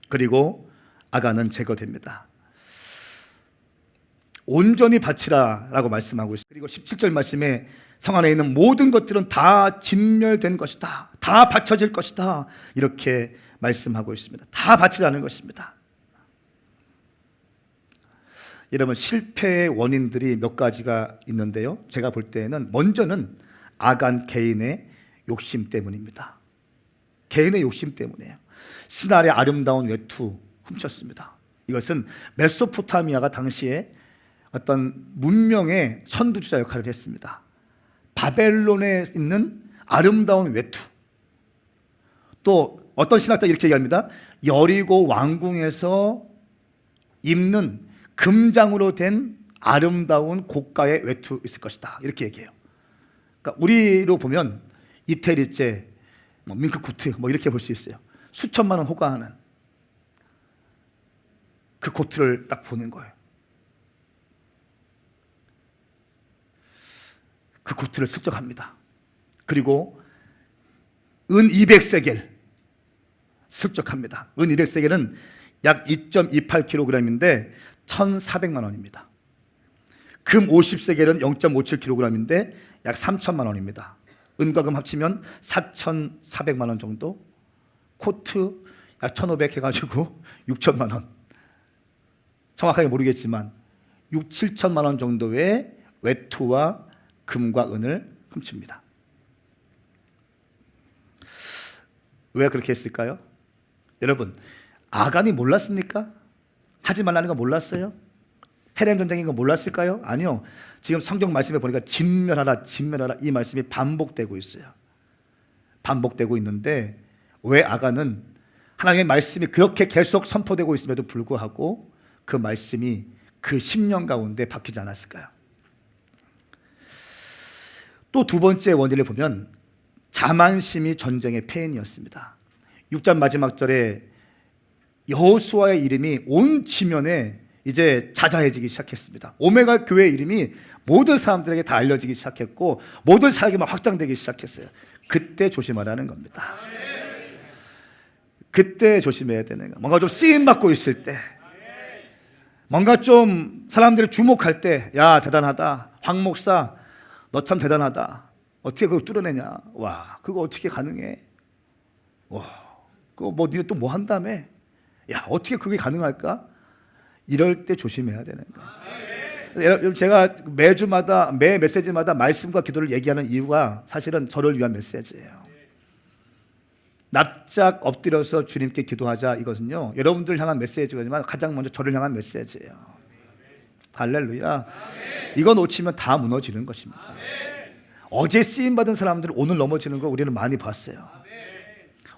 그리고 아간은 제거됩니다. 온전히 바치라 라고 말씀하고 있습니다. 그리고 17절 말씀에 성 안에 있는 모든 것들은 다 진멸된 것이다, 다 바쳐질 것이다, 이렇게 말씀하고 있습니다. 다 바치라는 것입니다. 여러분, 실패의 원인들이 몇 가지가 있는데요, 제가 볼 때는 먼저는 아간 개인의 욕심 때문입니다. 개인의 욕심 때문이에요. 신할의 아름다운 외투 훔쳤습니다. 이것은 메소포타미아가 당시에 어떤 문명의 선두주자 역할을 했습니다. 바벨론에 있는 아름다운 외투. 또 어떤 신학자 이렇게 얘기합니다. 여리고 왕궁에서 입는 금장으로 된 아름다운 고가의 외투 있을 것이다, 이렇게 얘기해요. 그러니까 우리로 보면 이태리째, 밍크코트 이렇게 볼 수 있어요. 수천만 원 호가하는 그 코트를 딱 보는 거예요. 그 코트를 슬쩍 합니다. 그리고 은 200세겔 슬쩍 합니다. 은 200세겔은 약 2.28kg인데 1,400만 원입니다. 금 50세겔은 0.57kg인데 약 3천만 원입니다. 은과 금 합치면 4,400만 원 정도. 코트 약 1,500 해가지고 6천만 원. 정확하게 모르겠지만 6, 7천만 원 정도의 외투와 금과 은을 훔칩니다. 왜 그렇게 했을까요? 여러분, 아간이 몰랐습니까? 하지 말라는 거 몰랐어요? 헤렘 전쟁인 거 몰랐을까요? 아니요. 지금 성경 말씀에 보니까 진멸하라, 진멸하라, 이 말씀이 반복되고 있어요. 반복되고 있는데 왜 아간은 하나님의 말씀이 그렇게 계속 선포되고 있음에도 불구하고 그 말씀이 그 10년 가운데 바뀌지 않았을까요? 또 두 번째 원인을 보면 자만심이 전쟁의 패인이었습니다. 6장 마지막 절에 여호수아의 이름이 온 지면에 이제 자자해지기 시작했습니다. 오메가 교회의 이름이 모든 사람들에게 다 알려지기 시작했고 모든 사역에만 확장되기 시작했어요. 그때 조심하라는 겁니다. 그때 조심해야 되는 거. 뭔가 좀 쓰임받고 있을 때, 뭔가 좀 사람들이 주목할 때, 야 대단하다, 황 목사 너 참 대단하다, 어떻게 그걸 뚫어내냐, 와 그거 어떻게 가능해, 와 뭐 니네 또 뭐 한다며? 야, 어떻게 그게 가능할까? 이럴 때 조심해야 되는 거예요. 여러분, 제가 매주마다 매 메시지마다 말씀과 기도를 얘기하는 이유가 사실은 저를 위한 메시지예요. 납작 엎드려서 주님께 기도하자, 이것은요 여러분들 향한 메시지지만 가장 먼저 저를 향한 메시지예요. 할렐루야. 이거 놓치면 다 무너지는 것입니다. 어제 쓰임받은 사람들 오늘 넘어지는 거 우리는 많이 봤어요.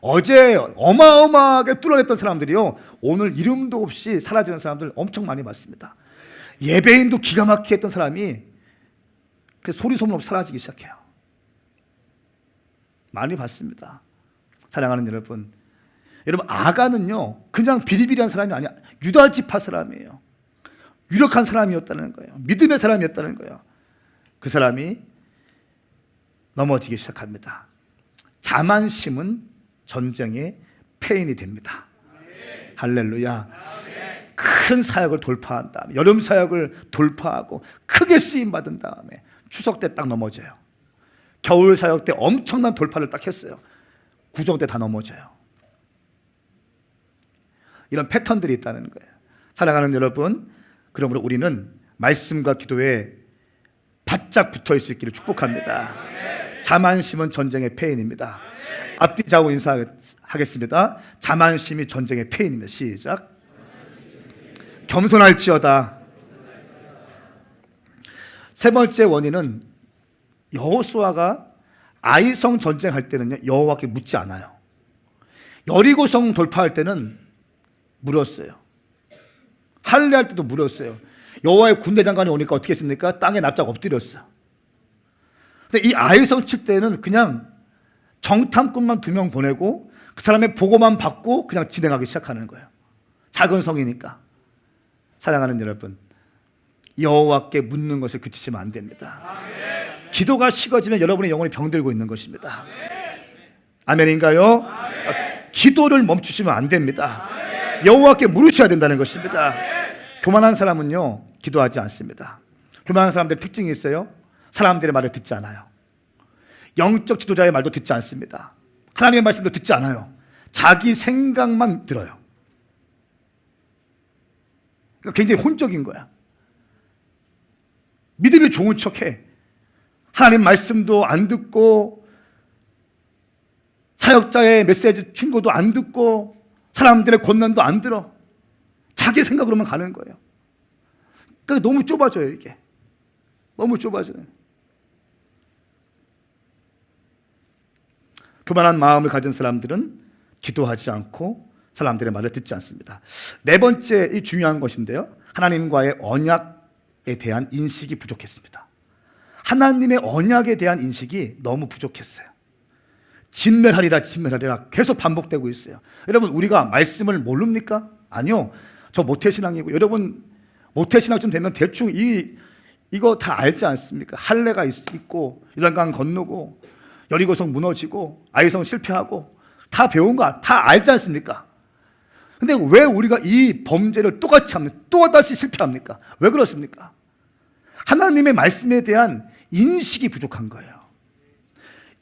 어제 어마어마하게 뚫어냈던 사람들이요 오늘 이름도 없이 사라지는 사람들 엄청 많이 봤습니다. 예배인도 기가 막히게 했던 사람이 소리 소문 없이 사라지기 시작해요. 많이 봤습니다. 사랑하는 여러분, 아가는요 그냥 비리비리한 사람이 아니야. 유다 지파 사람이에요. 유력한 사람이었다는 거예요. 믿음의 사람이었다는 거예요. 그 사람이 넘어지기 시작합니다. 자만심은 전쟁의 패인이 됩니다. 할렐루야. 큰 사역을 돌파한 다음에, 여름 사역을 돌파하고 크게 쓰임 받은 다음에 추석 때 딱 넘어져요. 겨울 사역 때 엄청난 돌파를 딱 했어요. 구정 때 다 넘어져요. 이런 패턴들이 있다는 거예요. 사랑하는 여러분, 그러므로 우리는 말씀과 기도에 바짝 붙어 있을 수 있기를 축복합니다. 자만심은 전쟁의 패인입니다. 앞뒤 좌우 인사하겠습니다. 자만심이 전쟁의 패인입니다. 시작. 겸손할지어다. 세 번째 원인은 여호수아가 아이성 전쟁할 때는요 여호와께 묻지 않아요. 여리고성 돌파할 때는 물었어요. 할례할 때도 물었어요. 여호와의 군대 장관이 오니까 어떻게 했습니까? 땅에 납작 엎드렸어요. 근데 이 아이성 칠 때는 그냥 정탐꾼만 2명 보내고 그 사람의 보고만 받고 그냥 진행하기 시작하는 거예요. 작은 성이니까. 사랑하는 여러분, 여호와께 묻는 것을 그치시면 안 됩니다. 기도가 식어지면 여러분의 영혼이 병들고 있는 것입니다. 아멘인가요? 기도를 멈추시면 안 됩니다. 여호와께 물으셔야 된다는 것입니다. 교만한 사람은요 기도하지 않습니다. 교만한 사람들의 특징이 있어요. 사람들의 말을 듣지 않아요. 영적 지도자의 말도 듣지 않습니다. 하나님의 말씀도 듣지 않아요. 자기 생각만 들어요. 그러니까 굉장히 혼적인 거야. 믿음이 좋은 척해. 하나님 말씀도 안 듣고 사역자의 메시지 충고도 안 듣고 사람들의 권면도 안 들어. 자기 생각으로만 가는 거예요. 그러니까 너무 좁아져요. 이게 너무 좁아져요. 교만한 마음을 가진 사람들은 기도하지 않고 사람들의 말을 듣지 않습니다. 네 번째 이 중요한 것인데요, 하나님과의 언약에 대한 인식이 부족했습니다. 하나님의 언약에 대한 인식이 너무 부족했어요. 진멸하리라 진멸하리라 계속 반복되고 있어요. 여러분, 우리가 말씀을 모릅니까? 아니요, 저 모태신앙이고, 여러분 모태신앙 좀 되면 대충 이거 다 알지 않습니까? 할례가 있고 요단강 건너고 여리고성 무너지고 아이성 실패하고 다 배운 거 다 알지 않습니까? 근데 왜 우리가 이 범죄를 똑같이 합니까? 또다시 실패합니까? 왜 그렇습니까? 하나님의 말씀에 대한 인식이 부족한 거예요.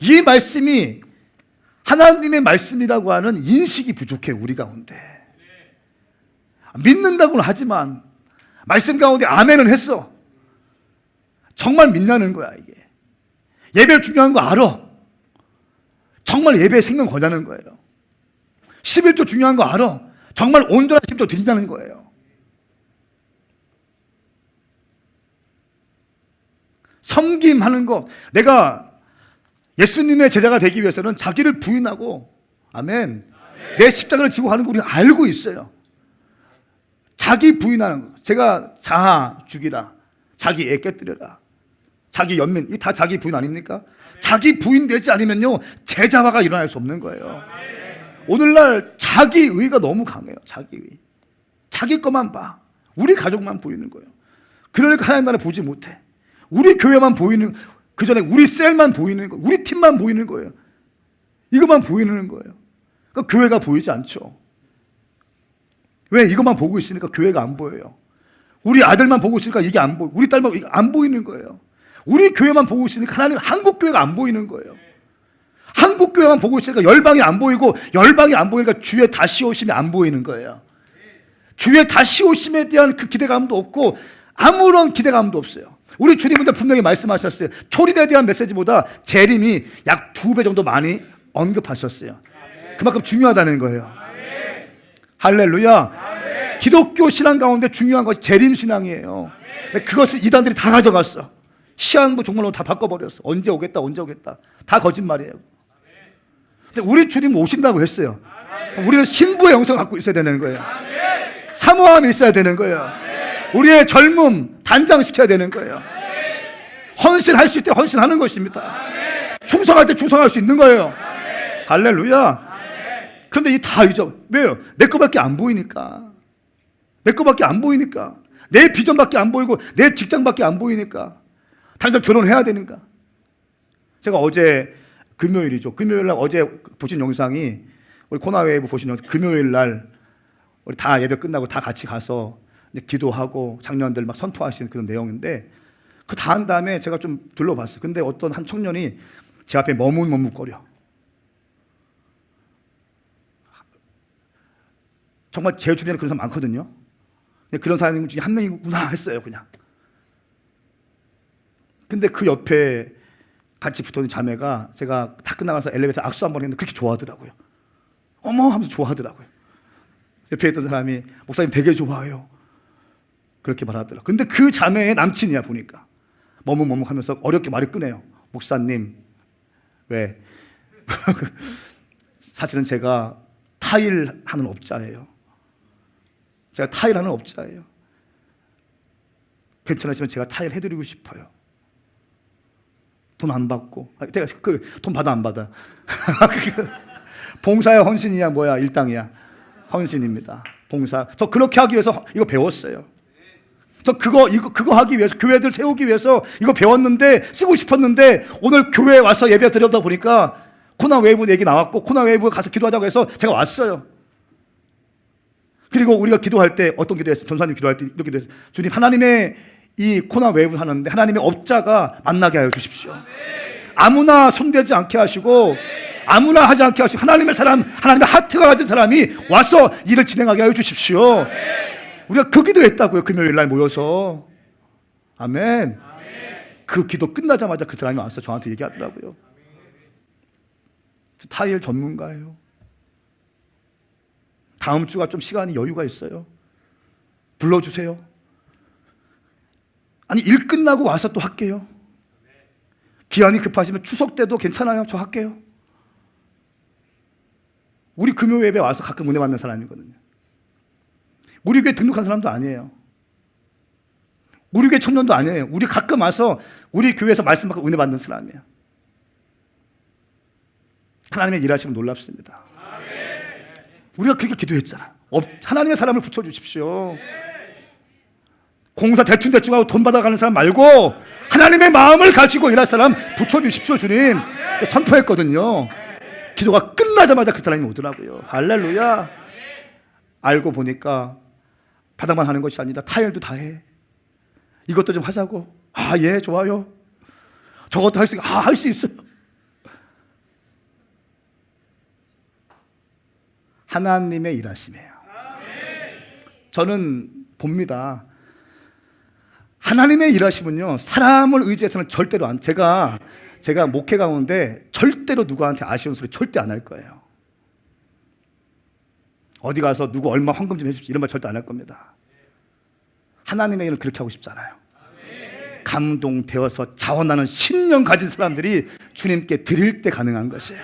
이 말씀이 하나님의 말씀이라고 하는 인식이 부족해. 우리 가운데 믿는다고는 하지만 말씀 가운데 아멘은 했어. 정말 믿냐는 거야. 이게 예배 중요한 거 알아. 정말 예배에 생명 거냐는 거예요. 11조 중요한 거 알아. 정말 온전한 10조 드리자는 거예요. 섬김하는 거, 내가 예수님의 제자가 되기 위해서는 자기를 부인하고, 아멘, 내 십자가를 지고 가는 거 우리가 알고 있어요. 자기 부인하는 거, 제가 자아 죽이라, 자기 애 깨뜨려라, 자기 연민, 이 다 자기 부인 아닙니까? 자기 부인 되지 않으면요 제자화가 일어날 수 없는 거예요. 오늘날 자기의가 너무 강해요. 자기의, 자기 것만 봐. 우리 가족만 보이는 거예요. 그러니까 하나님 나라 보지 못해. 우리 교회만 보이는, 그 전에 우리 셀만 보이는 거예요. 우리 팀만 보이는 거예요. 이것만 보이는 거예요. 그러니까 교회가 보이지 않죠. 왜? 이것만 보고 있으니까 교회가 안 보여요. 우리 아들만 보고 있으니까 이게 안 보여. 우리 딸만 이게 안 보이는 거예요. 우리 교회만 보고 있으니까 하나님 한국 교회가 안 보이는 거예요. 한국 교회만 보고 있으니까 열방이 안 보이고, 열방이 안 보이니까 주의 다시 오심이 안 보이는 거예요. 주의 다시 오심에 대한 그 기대감도 없고 아무런 기대감도 없어요. 우리 주님은 분명히 말씀하셨어요. 초림에 대한 메시지보다 재림이 약 2배 정도 많이 언급하셨어요. 그만큼 중요하다는 거예요. 할렐루야. 기독교 신앙 가운데 중요한 것이 재림 신앙이에요. 그것을 이단들이 다 가져갔어. 시한부 종말로 다 바꿔버렸어. 언제 오겠다, 언제 오겠다. 다 거짓말이에요. 근데 우리 주님 오신다고 했어요. 우리는 신부의 영성을 갖고 있어야 되는 거예요. 사모함이 있어야 되는 거예요. 우리의 젊음 단장시켜야 되는 거예요. 헌신할 수 있을 때 헌신하는 것입니다. 충성할 때 충성할 수 있는 거예요. 할렐루야. 그런데 이 다 잊어. 왜요? 내 거밖에 안 보이니까. 내 거밖에 안 보이니까. 내 비전밖에 안 보이고 내 직장밖에 안 보이니까. 당장 결혼해야 되니까. 제가 어제 금요일이죠. 금요일 날 어제 보신 영상이 우리 코나웨이브 보신 영상, 금요일 날 우리 다 예배 끝나고 다 같이 가서 기도하고 장년들 막 선포하시는 그런 내용인데, 그 다 한 다음에 제가 좀 둘러봤어요. 근데 어떤 한 청년이 제 앞에 머뭇머뭇거려. 정말 제 주변에 그런 사람 많거든요. 그런 사람 중에 한 명이구나 했어요, 그냥. 근데 그 옆에 같이 붙어있는 자매가 제가 다 끝나가서 엘리베이터 악수 한번 했는데 그렇게 좋아하더라고요. 어머 하면서 좋아하더라고요. 옆에 있던 사람이 목사님 되게 좋아해요. 그렇게 말하더라고요. 근데 그 자매의 남친이야 보니까. 머뭇머뭇 하면서 어렵게 말을 꺼내요. 목사님, 왜? 사실은 제가 타일하는 업자예요. 제가 타일하는 업자예요. 괜찮으시면 제가 타일 해드리고 싶어요. 돈 안 받고. 내가 돈 받아 안 받아. 봉사야 헌신이야 뭐야 일당이야. 헌신입니다. 봉사. 저 그렇게 하기 위해서 이거 배웠어요. 저 그거 하기 위해서, 교회들 세우기 위해서 이거 배웠는데, 쓰고 싶었는데, 오늘 교회에 와서 예배 드려다 보니까 코나웨이브 얘기 나왔고, 코나웨이브 가서 기도하자고 해서 제가 왔어요. 그리고 우리가 기도할 때 어떤 기도했어요? 전사님 기도할 때 이렇게 기도했어요. 주님, 하나님의 이 코나웨이브를 하는데 하나님의 업자가 만나게 하여 주십시오. 아무나 손대지 않게 하시고, 아무나 하지 않게 하시고, 하나님의 사람, 하나님의 하트가 가진 사람이 와서 일을 진행하게 하여 주십시오. 우리가 그 기도했다고요. 금요일 날 모여서. 아멘. 그 기도 끝나자마자 그 사람이 와서 저한테 얘기하더라고요. 저 타일 전문가예요. 다음 주가 좀 시간이 여유가 있어요. 불러주세요. 아니 일 끝나고 와서 또 할게요. 기한이 급하시면 추석 때도 괜찮아요. 저 할게요. 우리 금요 예배 와서 가끔 은혜 받는 사람이거든요. 우리 교회 등록한 사람도 아니에요. 우리 교회 청년도 아니에요. 우리 가끔 와서 우리 교회에서 말씀 받고 은혜 받는 사람이에요. 하나님의 일하시면 놀랍습니다. 우리가 그렇게 기도했잖아. 하나님의 사람을 붙여주십시오. 공사 대충하고 돈 받아가는 사람 말고 하나님의 마음을 가지고 일할 사람 붙여주십시오, 주님. 선포했거든요. 기도가 끝나자마자 그 사람이 오더라고요. 할렐루야. 알고 보니까 바닥만 하는 것이 아니라 타일도 다 해. 이것도 좀 하자고. 아, 예, 좋아요. 저것도 할 수 있어요. 아, 할 수 있어요. 하나님의 일하심이에요. 저는 봅니다. 하나님의 일하심은요, 사람을 의지해서는 절대로 안, 제가 목회 가운데 절대로 누구한테 아쉬운 소리 절대 안 할 거예요. 어디 가서 누구 얼마 헌금 좀 해주십시오 이런 말 절대 안 할 겁니다. 하나님의 일을 그렇게 하고 싶잖아요. 감동되어서 자원하는 신령 가진 사람들이 주님께 드릴 때 가능한 것이에요.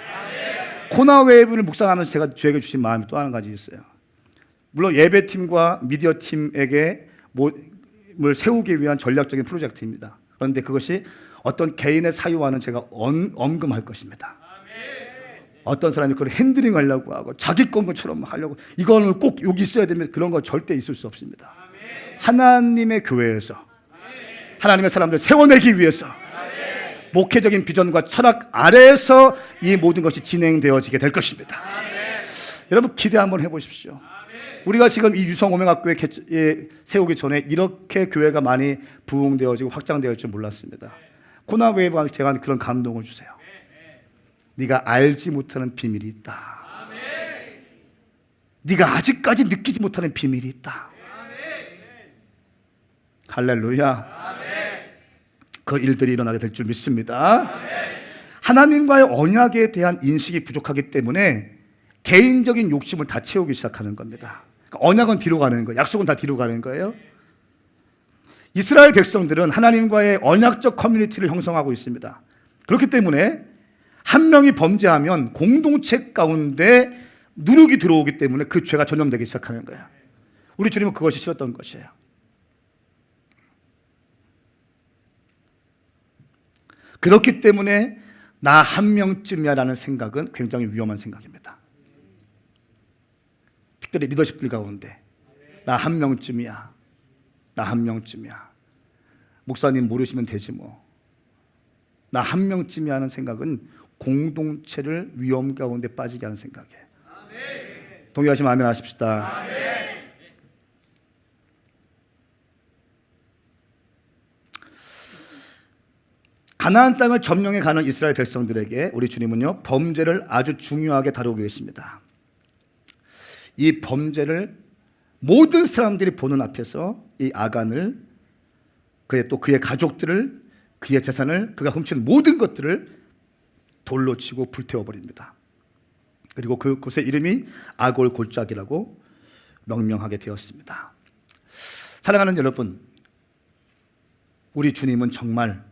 코나웨이브를 묵상하면서 제가 저에게 주신 마음이 또 한 가지 있어요. 물론 예배팀과 미디어팀에게 뭘 세우기 위한 전략적인 프로젝트입니다. 그런데 그것이 어떤 개인의 사유와는 제가 엄금할 것입니다. 어떤 사람이 그걸 핸들링 하려고 하고 자기 것처럼 하려고, 이거는 꼭 여기 있어야 되면 그런 거 절대 있을 수 없습니다. 하나님의 교회에서 하나님의 사람들 세워내기 위해서 목회적인 비전과 철학 아래에서 이 모든 것이 진행되어지게 될 것입니다. 여러분 기대 한번 해보십시오. 우리가 지금 이 유성오명학교에 세우기 전에 이렇게 교회가 많이 부흥되어지고 확장될 줄 몰랐습니다. 코나웨이브가 제가 그런 감동을 주세요. 네가 알지 못하는 비밀이 있다. 네가 아직까지 느끼지 못하는 비밀이 있다. 할렐루야. 그 일들이 일어나게 될 줄 믿습니다. 하나님과의 언약에 대한 인식이 부족하기 때문에 개인적인 욕심을 다 채우기 시작하는 겁니다. 그러니까 언약은 뒤로 가는 거예요. 약속은 다 뒤로 가는 거예요. 이스라엘 백성들은 하나님과의 언약적 커뮤니티를 형성하고 있습니다. 그렇기 때문에 한 명이 범죄하면 공동체 가운데 누룩이 들어오기 때문에 그 죄가 전염되기 시작하는 거예요. 우리 주님은 그것이 싫었던 것이에요. 그렇기 때문에 나 한 명쯤이야 라는 생각은 굉장히 위험한 생각입니다. 특별히 리더십들 가운데 나 한 명쯤이야, 나 한 명쯤이야, 목사님 모르시면 되지 뭐, 나 한 명쯤이야 하는 생각은 공동체를 위험 가운데 빠지게 하는 생각이에요. 동의하시면 아멘 하십시다. 가나안 땅을 점령해 가는 이스라엘 백성들에게 우리 주님은요, 범죄를 아주 중요하게 다루고 계십니다. 이 범죄를 모든 사람들이 보는 앞에서 이 아간을, 그의 가족들을, 그의 재산을, 그가 훔친 모든 것들을 돌로 치고 불태워버립니다. 그리고 그곳의 이름이 아골 골짜기라고 명명하게 되었습니다. 사랑하는 여러분, 우리 주님은 정말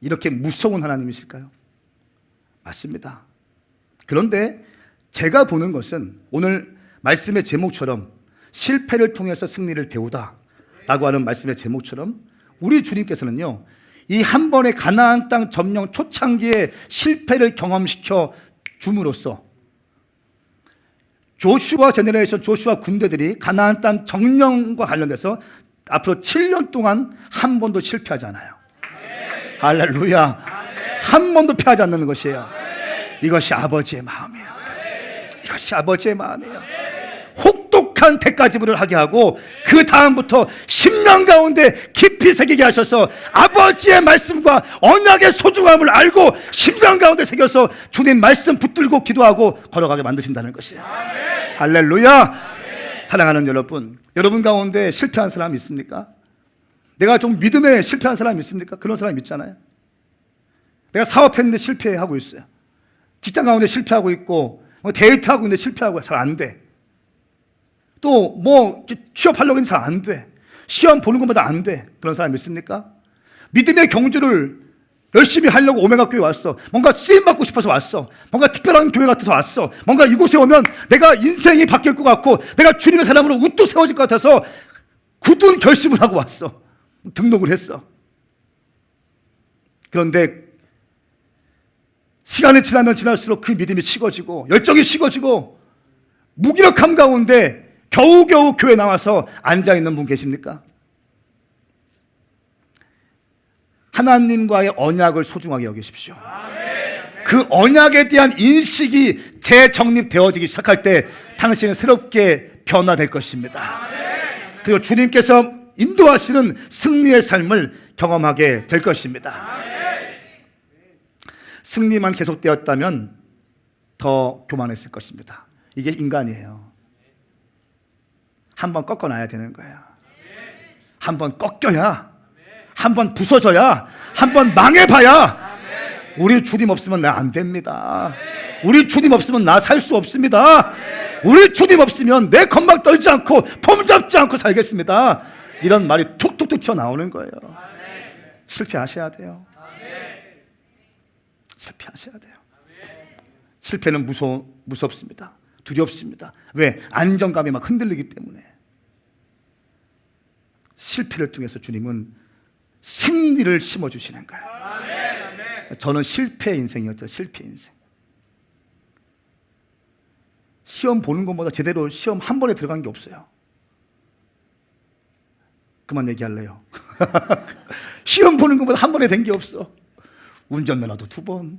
이렇게 무서운 하나님이실까요? 맞습니다. 그런데 제가 보는 것은 오늘 말씀의 제목처럼 실패를 통해서 승리를 배우다 라고 하는 말씀의 제목처럼 우리 주님께서는요, 이 한 번의 가나안 땅 점령 초창기에 실패를 경험시켜 줌으로써 조슈아 제너레이션, 조슈아 군대들이 가나안 땅 점령과 관련돼서 앞으로 7년 동안 한 번도 실패하지 않아요. 할렐루야. 한 번도 패하지 않는 것이에요. 이것이 아버지의 마음이에요. 이것이 아버지의 마음이에요. 혹독한 대가지불을 하게 하고 그 다음부터 10년 가운데 깊이 새기게 하셔서 아버지의 말씀과 언약의 소중함을 알고 10년 가운데 새겨서 주님 말씀 붙들고 기도하고 걸어가게 만드신다는 것이에요. 할렐루야. 사랑하는 여러분, 여러분 가운데 실패한 사람 있습니까? 내가 좀 믿음에 실패한 사람 있습니까? 그런 사람 있잖아요. 내가 사업했는데 실패하고 있어요. 직장 가운데 실패하고 있고, 데이트하고 있는데 실패하고 잘 안 돼. 또 취업하려고 했는데 잘 안 돼. 시험 보는 것마다 안 돼. 그런 사람 있습니까? 믿음의 경주를 열심히 하려고 오메가 교회 왔어. 뭔가 쓰임받고 싶어서 왔어. 뭔가 특별한 교회 같아서 왔어. 뭔가 이곳에 오면 내가 인생이 바뀔 것 같고 내가 주님의 사람으로 우뚝 세워질 것 같아서 굳은 결심을 하고 왔어. 등록을 했어. 그런데 시간이 지나면 지날수록 그 믿음이 식어지고 열정이 식어지고 무기력함 가운데 겨우겨우 교회 나와서 앉아있는 분 계십니까? 하나님과의 언약을 소중하게 여기십시오. 그 언약에 대한 인식이 재정립되어지기 시작할 때 당신은 새롭게 변화될 것입니다. 그리고 주님께서 인도하시는 승리의 삶을 경험하게 될 것입니다. 승리만 계속되었다면 더 교만했을 것입니다. 이게 인간이에요. 한번 꺾어놔야 되는 거예요. 한번 꺾여야, 한번 부서져야, 한번 망해봐야 우리 주님 없으면 나 안 됩니다. 우리 주님 없으면 나 살 수 없습니다. 우리 주님 없으면 내 건방 떨지 않고 폼 잡지 않고 살겠습니다. 이런 말이 툭툭툭 튀어나오는 거예요. 실패하셔야 돼요. 실패하셔야 돼요. 실패는 무섭습니다. 두렵습니다. 왜? 안정감이 막 흔들리기 때문에. 실패를 통해서 주님은 승리를 심어주시는 거예요. 저는 실패 인생이었죠. 실패 인생. 시험 보는 것보다 제대로 시험 한 번에 들어간 게 없어요. 그만 얘기할래요. 시험 보는 것보다 한 번에 된 게 없어. 운전면허도 2번,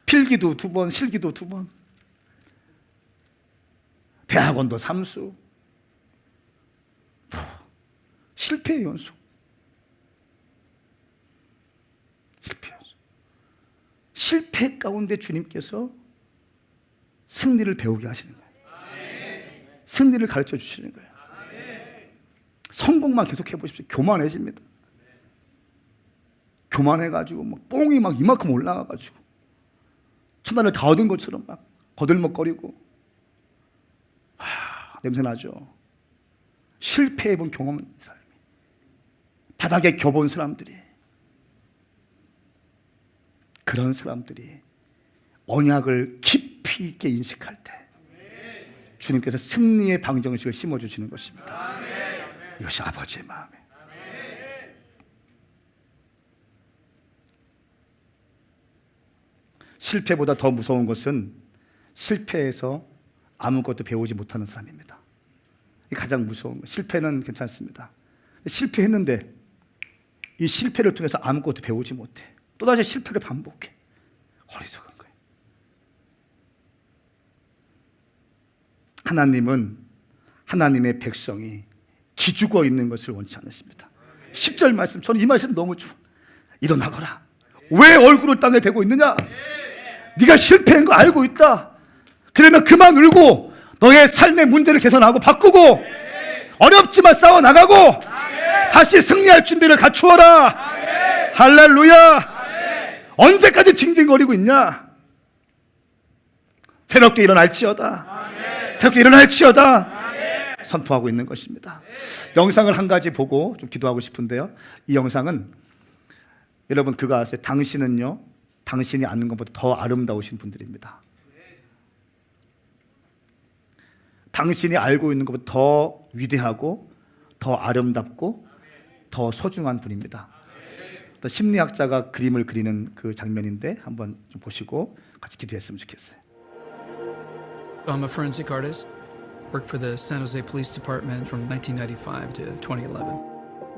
필기도 2번, 실기도 2번, 대학원도 3수. 실패의 연속. 실패의 연속. 실패 가운데 주님께서 승리를 배우게 하시는 거예요. 승리를 가르쳐 주시는 거예요. 성공만 계속 해보십시오. 교만해집니다. 교만해가지고 막 뽕이 막 이만큼 올라가가지고 천단을 다 얻은 것처럼 막 거들먹거리고 냄새나죠. 실패해본 경험 있는 사람이, 바닥에 겨본 사람들이, 그런 사람들이 언약을 깊이 있게 인식할 때 주님께서 승리의 방정식을 심어주시는 것입니다. 이것이 아버지의 마음이에요. 실패보다 더 무서운 것은 실패해서 아무것도 배우지 못하는 사람입니다. 이게 가장 무서운 거예요. 실패는 괜찮습니다. 실패했는데 이 실패를 통해서 아무것도 배우지 못해. 또다시 실패를 반복해. 어리석은 거예요. 하나님은 하나님의 백성이 기죽어 있는 것을 원치 않으십니다. 10절 말씀, 저는 이 말씀 너무 좋아. 일어나거라. 왜 얼굴을 땅에 대고 있느냐? 네가 실패한 거 알고 있다. 그러면 그만 울고 너의 삶의 문제를 개선하고 바꾸고 어렵지만 싸워 나가고 다시 승리할 준비를 갖추어라. 할렐루야. 언제까지 징징거리고 있냐? 새롭게 일어날지어다. 새롭게 일어날지어다. 선포하고 있는 것입니다. 영상을 한 가지 보고 좀 기도하고 싶은데요. 이 영상은 여러분 그거 아세요? 당신은요, 당신이 아는 것보다 더 아름다우신 분들입니다. 당신이 알고 있는 것보다 더 위대하고 더 아름답고 더 소중한 분입니다. 또 심리학자가 그림을 그리는 그 장면인데 한번 좀 보시고 같이 기도했으면 좋겠어요. I'm a forensic artist. Worked for the San Jose Police Department from 1995 to 2011.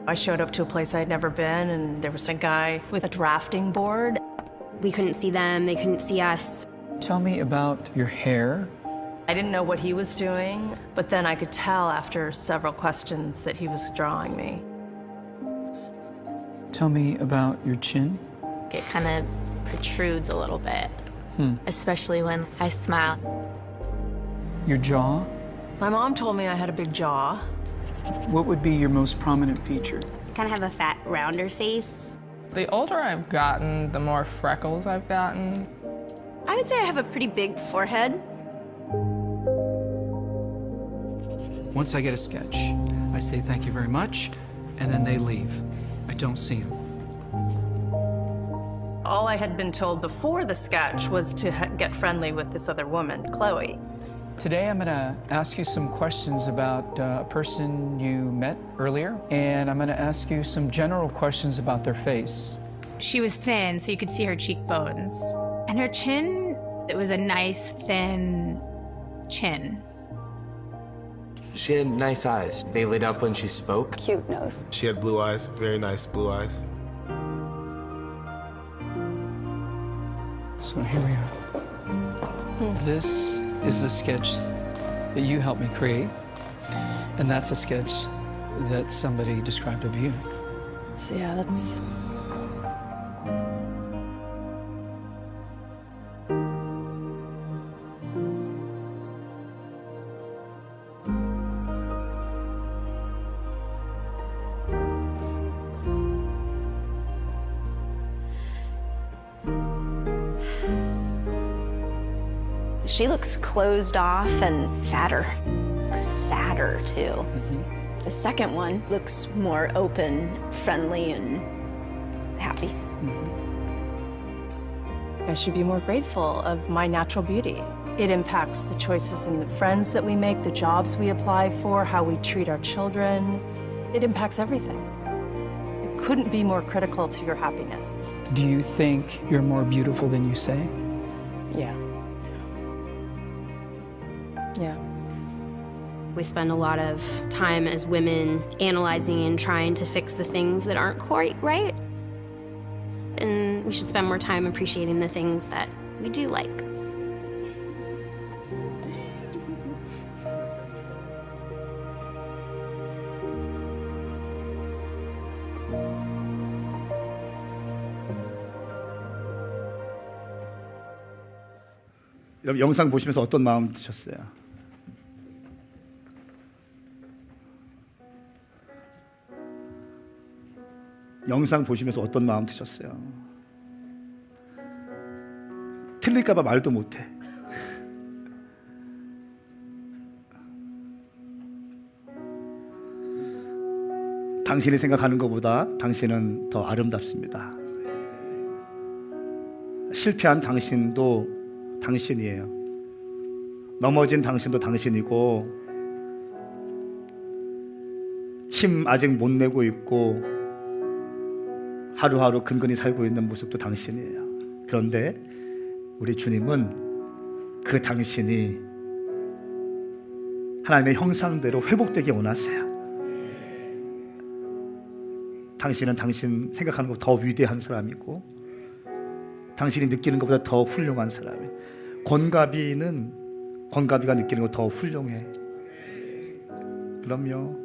I showed up to a place I'd never been, and there was a guy with a drafting board. We couldn't see them, they couldn't see us. Tell me about your hair. I didn't know what he was doing, but then I could tell after several questions that he was drawing me. Tell me about your chin. It kind of protrudes a little bit, especially when I smile. Your jaw. My mom told me I had a big jaw. What would be your most prominent feature? Kind of have a fat, rounder face. The older I've gotten, the more freckles I've gotten. I would say I have a pretty big forehead. Once I get a sketch, I say thank you very much, and then they leave. I don't see them. All I had been told before the sketch was to get friendly with this other woman, Chloe. Today I'm going to ask you some questions about a person you met earlier, and I'm going to ask you some general questions about their face. She was thin, so you could see her cheekbones. And her chin, it was a nice, thin chin. She had nice eyes. They lit up when she spoke. Cute nose. She had blue eyes, very nice blue eyes. So here we are. This is the sketch that you helped me create, and that's a sketch that somebody described of you. So yeah, that's... She looks closed off and fatter. Sadder, too. The second one looks more open, friendly, and happy. I should be more grateful of my natural beauty. It impacts the choices and the friends that we make, the jobs we apply for, how we treat our children. It impacts everything. It couldn't be more critical to your happiness. Do you think you're more beautiful than you say? Yeah. Yeah. We spend a lot of time as women analyzing and trying to fix the things that aren't quite right. And we should spend more time appreciating the things that we do like. 여러분 영상 보시면서 어떤 마음 드셨어요? 영상 보시면서 어떤 마음 드셨어요? 틀릴까봐 말도 못해. 당신이 생각하는 것보다 당신은 더 아름답습니다. 실패한 당신도 당신이에요. 넘어진 당신도 당신이고, 힘 아직 못 내고 있고 하루하루 근근히 살고 있는 모습도 당신이에요. 그런데 우리 주님은 그 당신이 하나님의 형상대로 회복되기 원하세요. 당신은 당신 생각하는 것보다 더 위대한 사람이고, 당신이 느끼는 것보다 더 훌륭한 사람이에요. 권가비가 느끼는 것 더 훌륭해. 그럼요.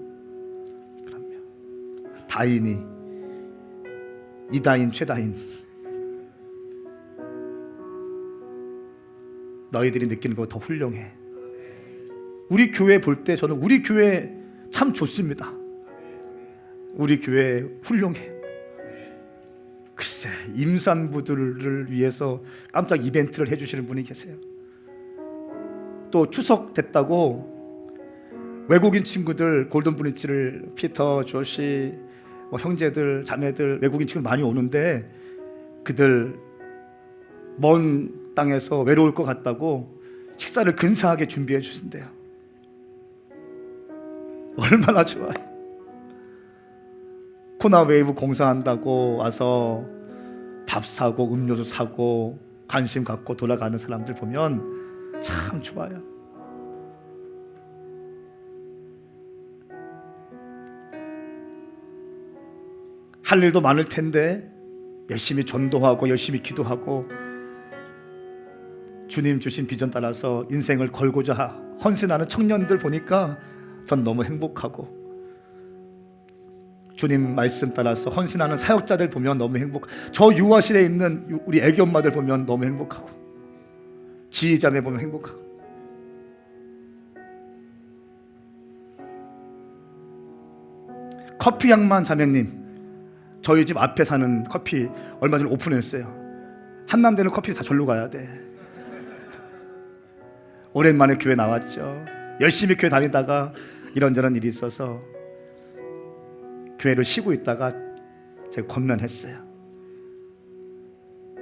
다인이, 이다인, 최다인, 너희들이 느끼는 것 더 훌륭해. 우리 교회 볼 때 저는 우리 교회 참 좋습니다. 우리 교회 훌륭해. 글쎄, 임산부들을 위해서 깜짝 이벤트를 해주시는 분이 계세요. 또 추석 됐다고 외국인 친구들, 골든 브릿지를 피터, 조시, 형제들, 자매들, 외국인 친구들 많이 오는데 그들 먼 땅에서 외로울 것 같다고 식사를 근사하게 준비해 주신대요. 얼마나 좋아요. 코나웨이브 공사한다고 와서 밥 사고 음료수 사고 관심 갖고 돌아가는 사람들 보면 참 좋아요. 할 일도 많을 텐데 열심히 전도하고 열심히 기도하고 주님 주신 비전 따라서 인생을 걸고자 헌신하는 청년들 보니까 전 너무 행복하고, 주님 말씀 따라서 헌신하는 사역자들 보면 너무 저 유아실에 있는 우리 애기 엄마들 보면 너무 행복하고, 지휘자매 보면 행복하고. 커피 양만 자매님, 저희 집 앞에 사는 커피 얼마 전에 오픈했어요. 한남대는 커피를 다 절로 가야 돼. 오랜만에 교회 나왔죠. 열심히 교회 다니다가 이런저런 일이 있어서 교회를 쉬고 있다가 제가 권면했어요.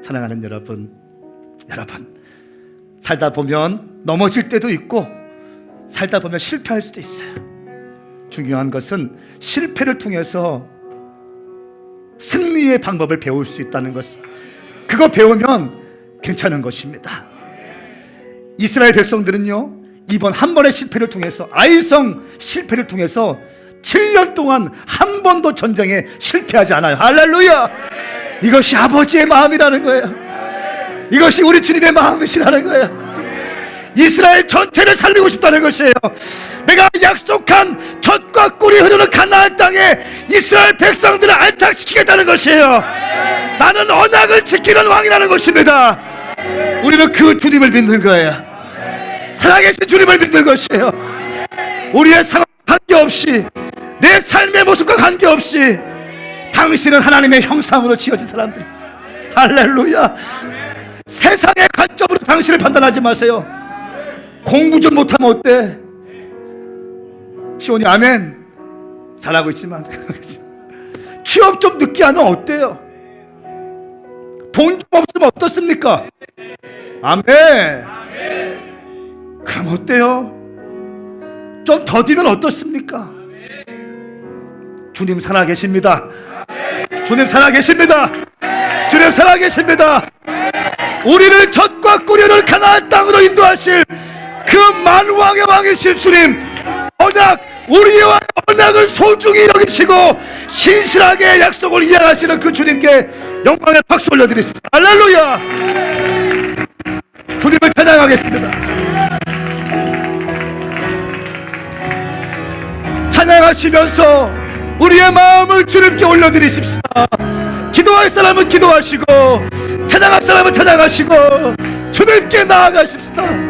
사랑하는 여러분, 살다 보면 넘어질 때도 있고 살다 보면 실패할 수도 있어요. 중요한 것은 실패를 통해서 승리의 방법을 배울 수 있다는 것, 그거 배우면 괜찮은 것입니다. 이스라엘 백성들은요, 이번 한 번의 실패를 통해서, 아이성 실패를 통해서 7년 동안 한 번도 전쟁에 실패하지 않아요. 할렐루야! 이것이 아버지의 마음이라는 거예요. 이것이 우리 주님의 마음이시라는 거예요. 이스라엘 전체를 살리고 싶다는 것이에요. 내가 약속한 젖과 꿀이 흐르는 가나안 땅에 이스라엘 백성들을 안착시키겠다는 것이에요. 나는 언약을 지키는 왕이라는 것입니다. 우리는 그 주님을 믿는 거예요. 살아계신 주님을 믿는 것이에요. 우리의 상황 관계없이, 내 삶의 모습과 관계없이 당신은 하나님의 형상으로 지어진 사람들. 할렐루야. 세상의 관점으로 당신을 판단하지 마세요. 공부 좀 못하면 어때? 시온이 아멘. 잘하고 있지만 취업 좀 늦게 하면 어때요? 돈 좀 없으면 어떻습니까? 아멘. 그럼 어때요? 좀 더디면 어떻습니까? 주님 살아계십니다. 주님 살아계십니다. 주님 살아계십니다. 우리를 젖과 꿀을 가나안 땅으로 인도하실 그 만왕의 왕이신 주님, 우리와 언약을 소중히 여기시고 신실하게 약속을 이행하시는 그 주님께 영광의 박수 올려드리겠습니다. 할렐루야. 주님을 찬양하겠습니다. 찬양하시면서 우리의 마음을 주님께 올려드리십시다. 기도할 사람은 기도하시고 찬양할 사람은 찬양하시고 주님께 나아가십시다.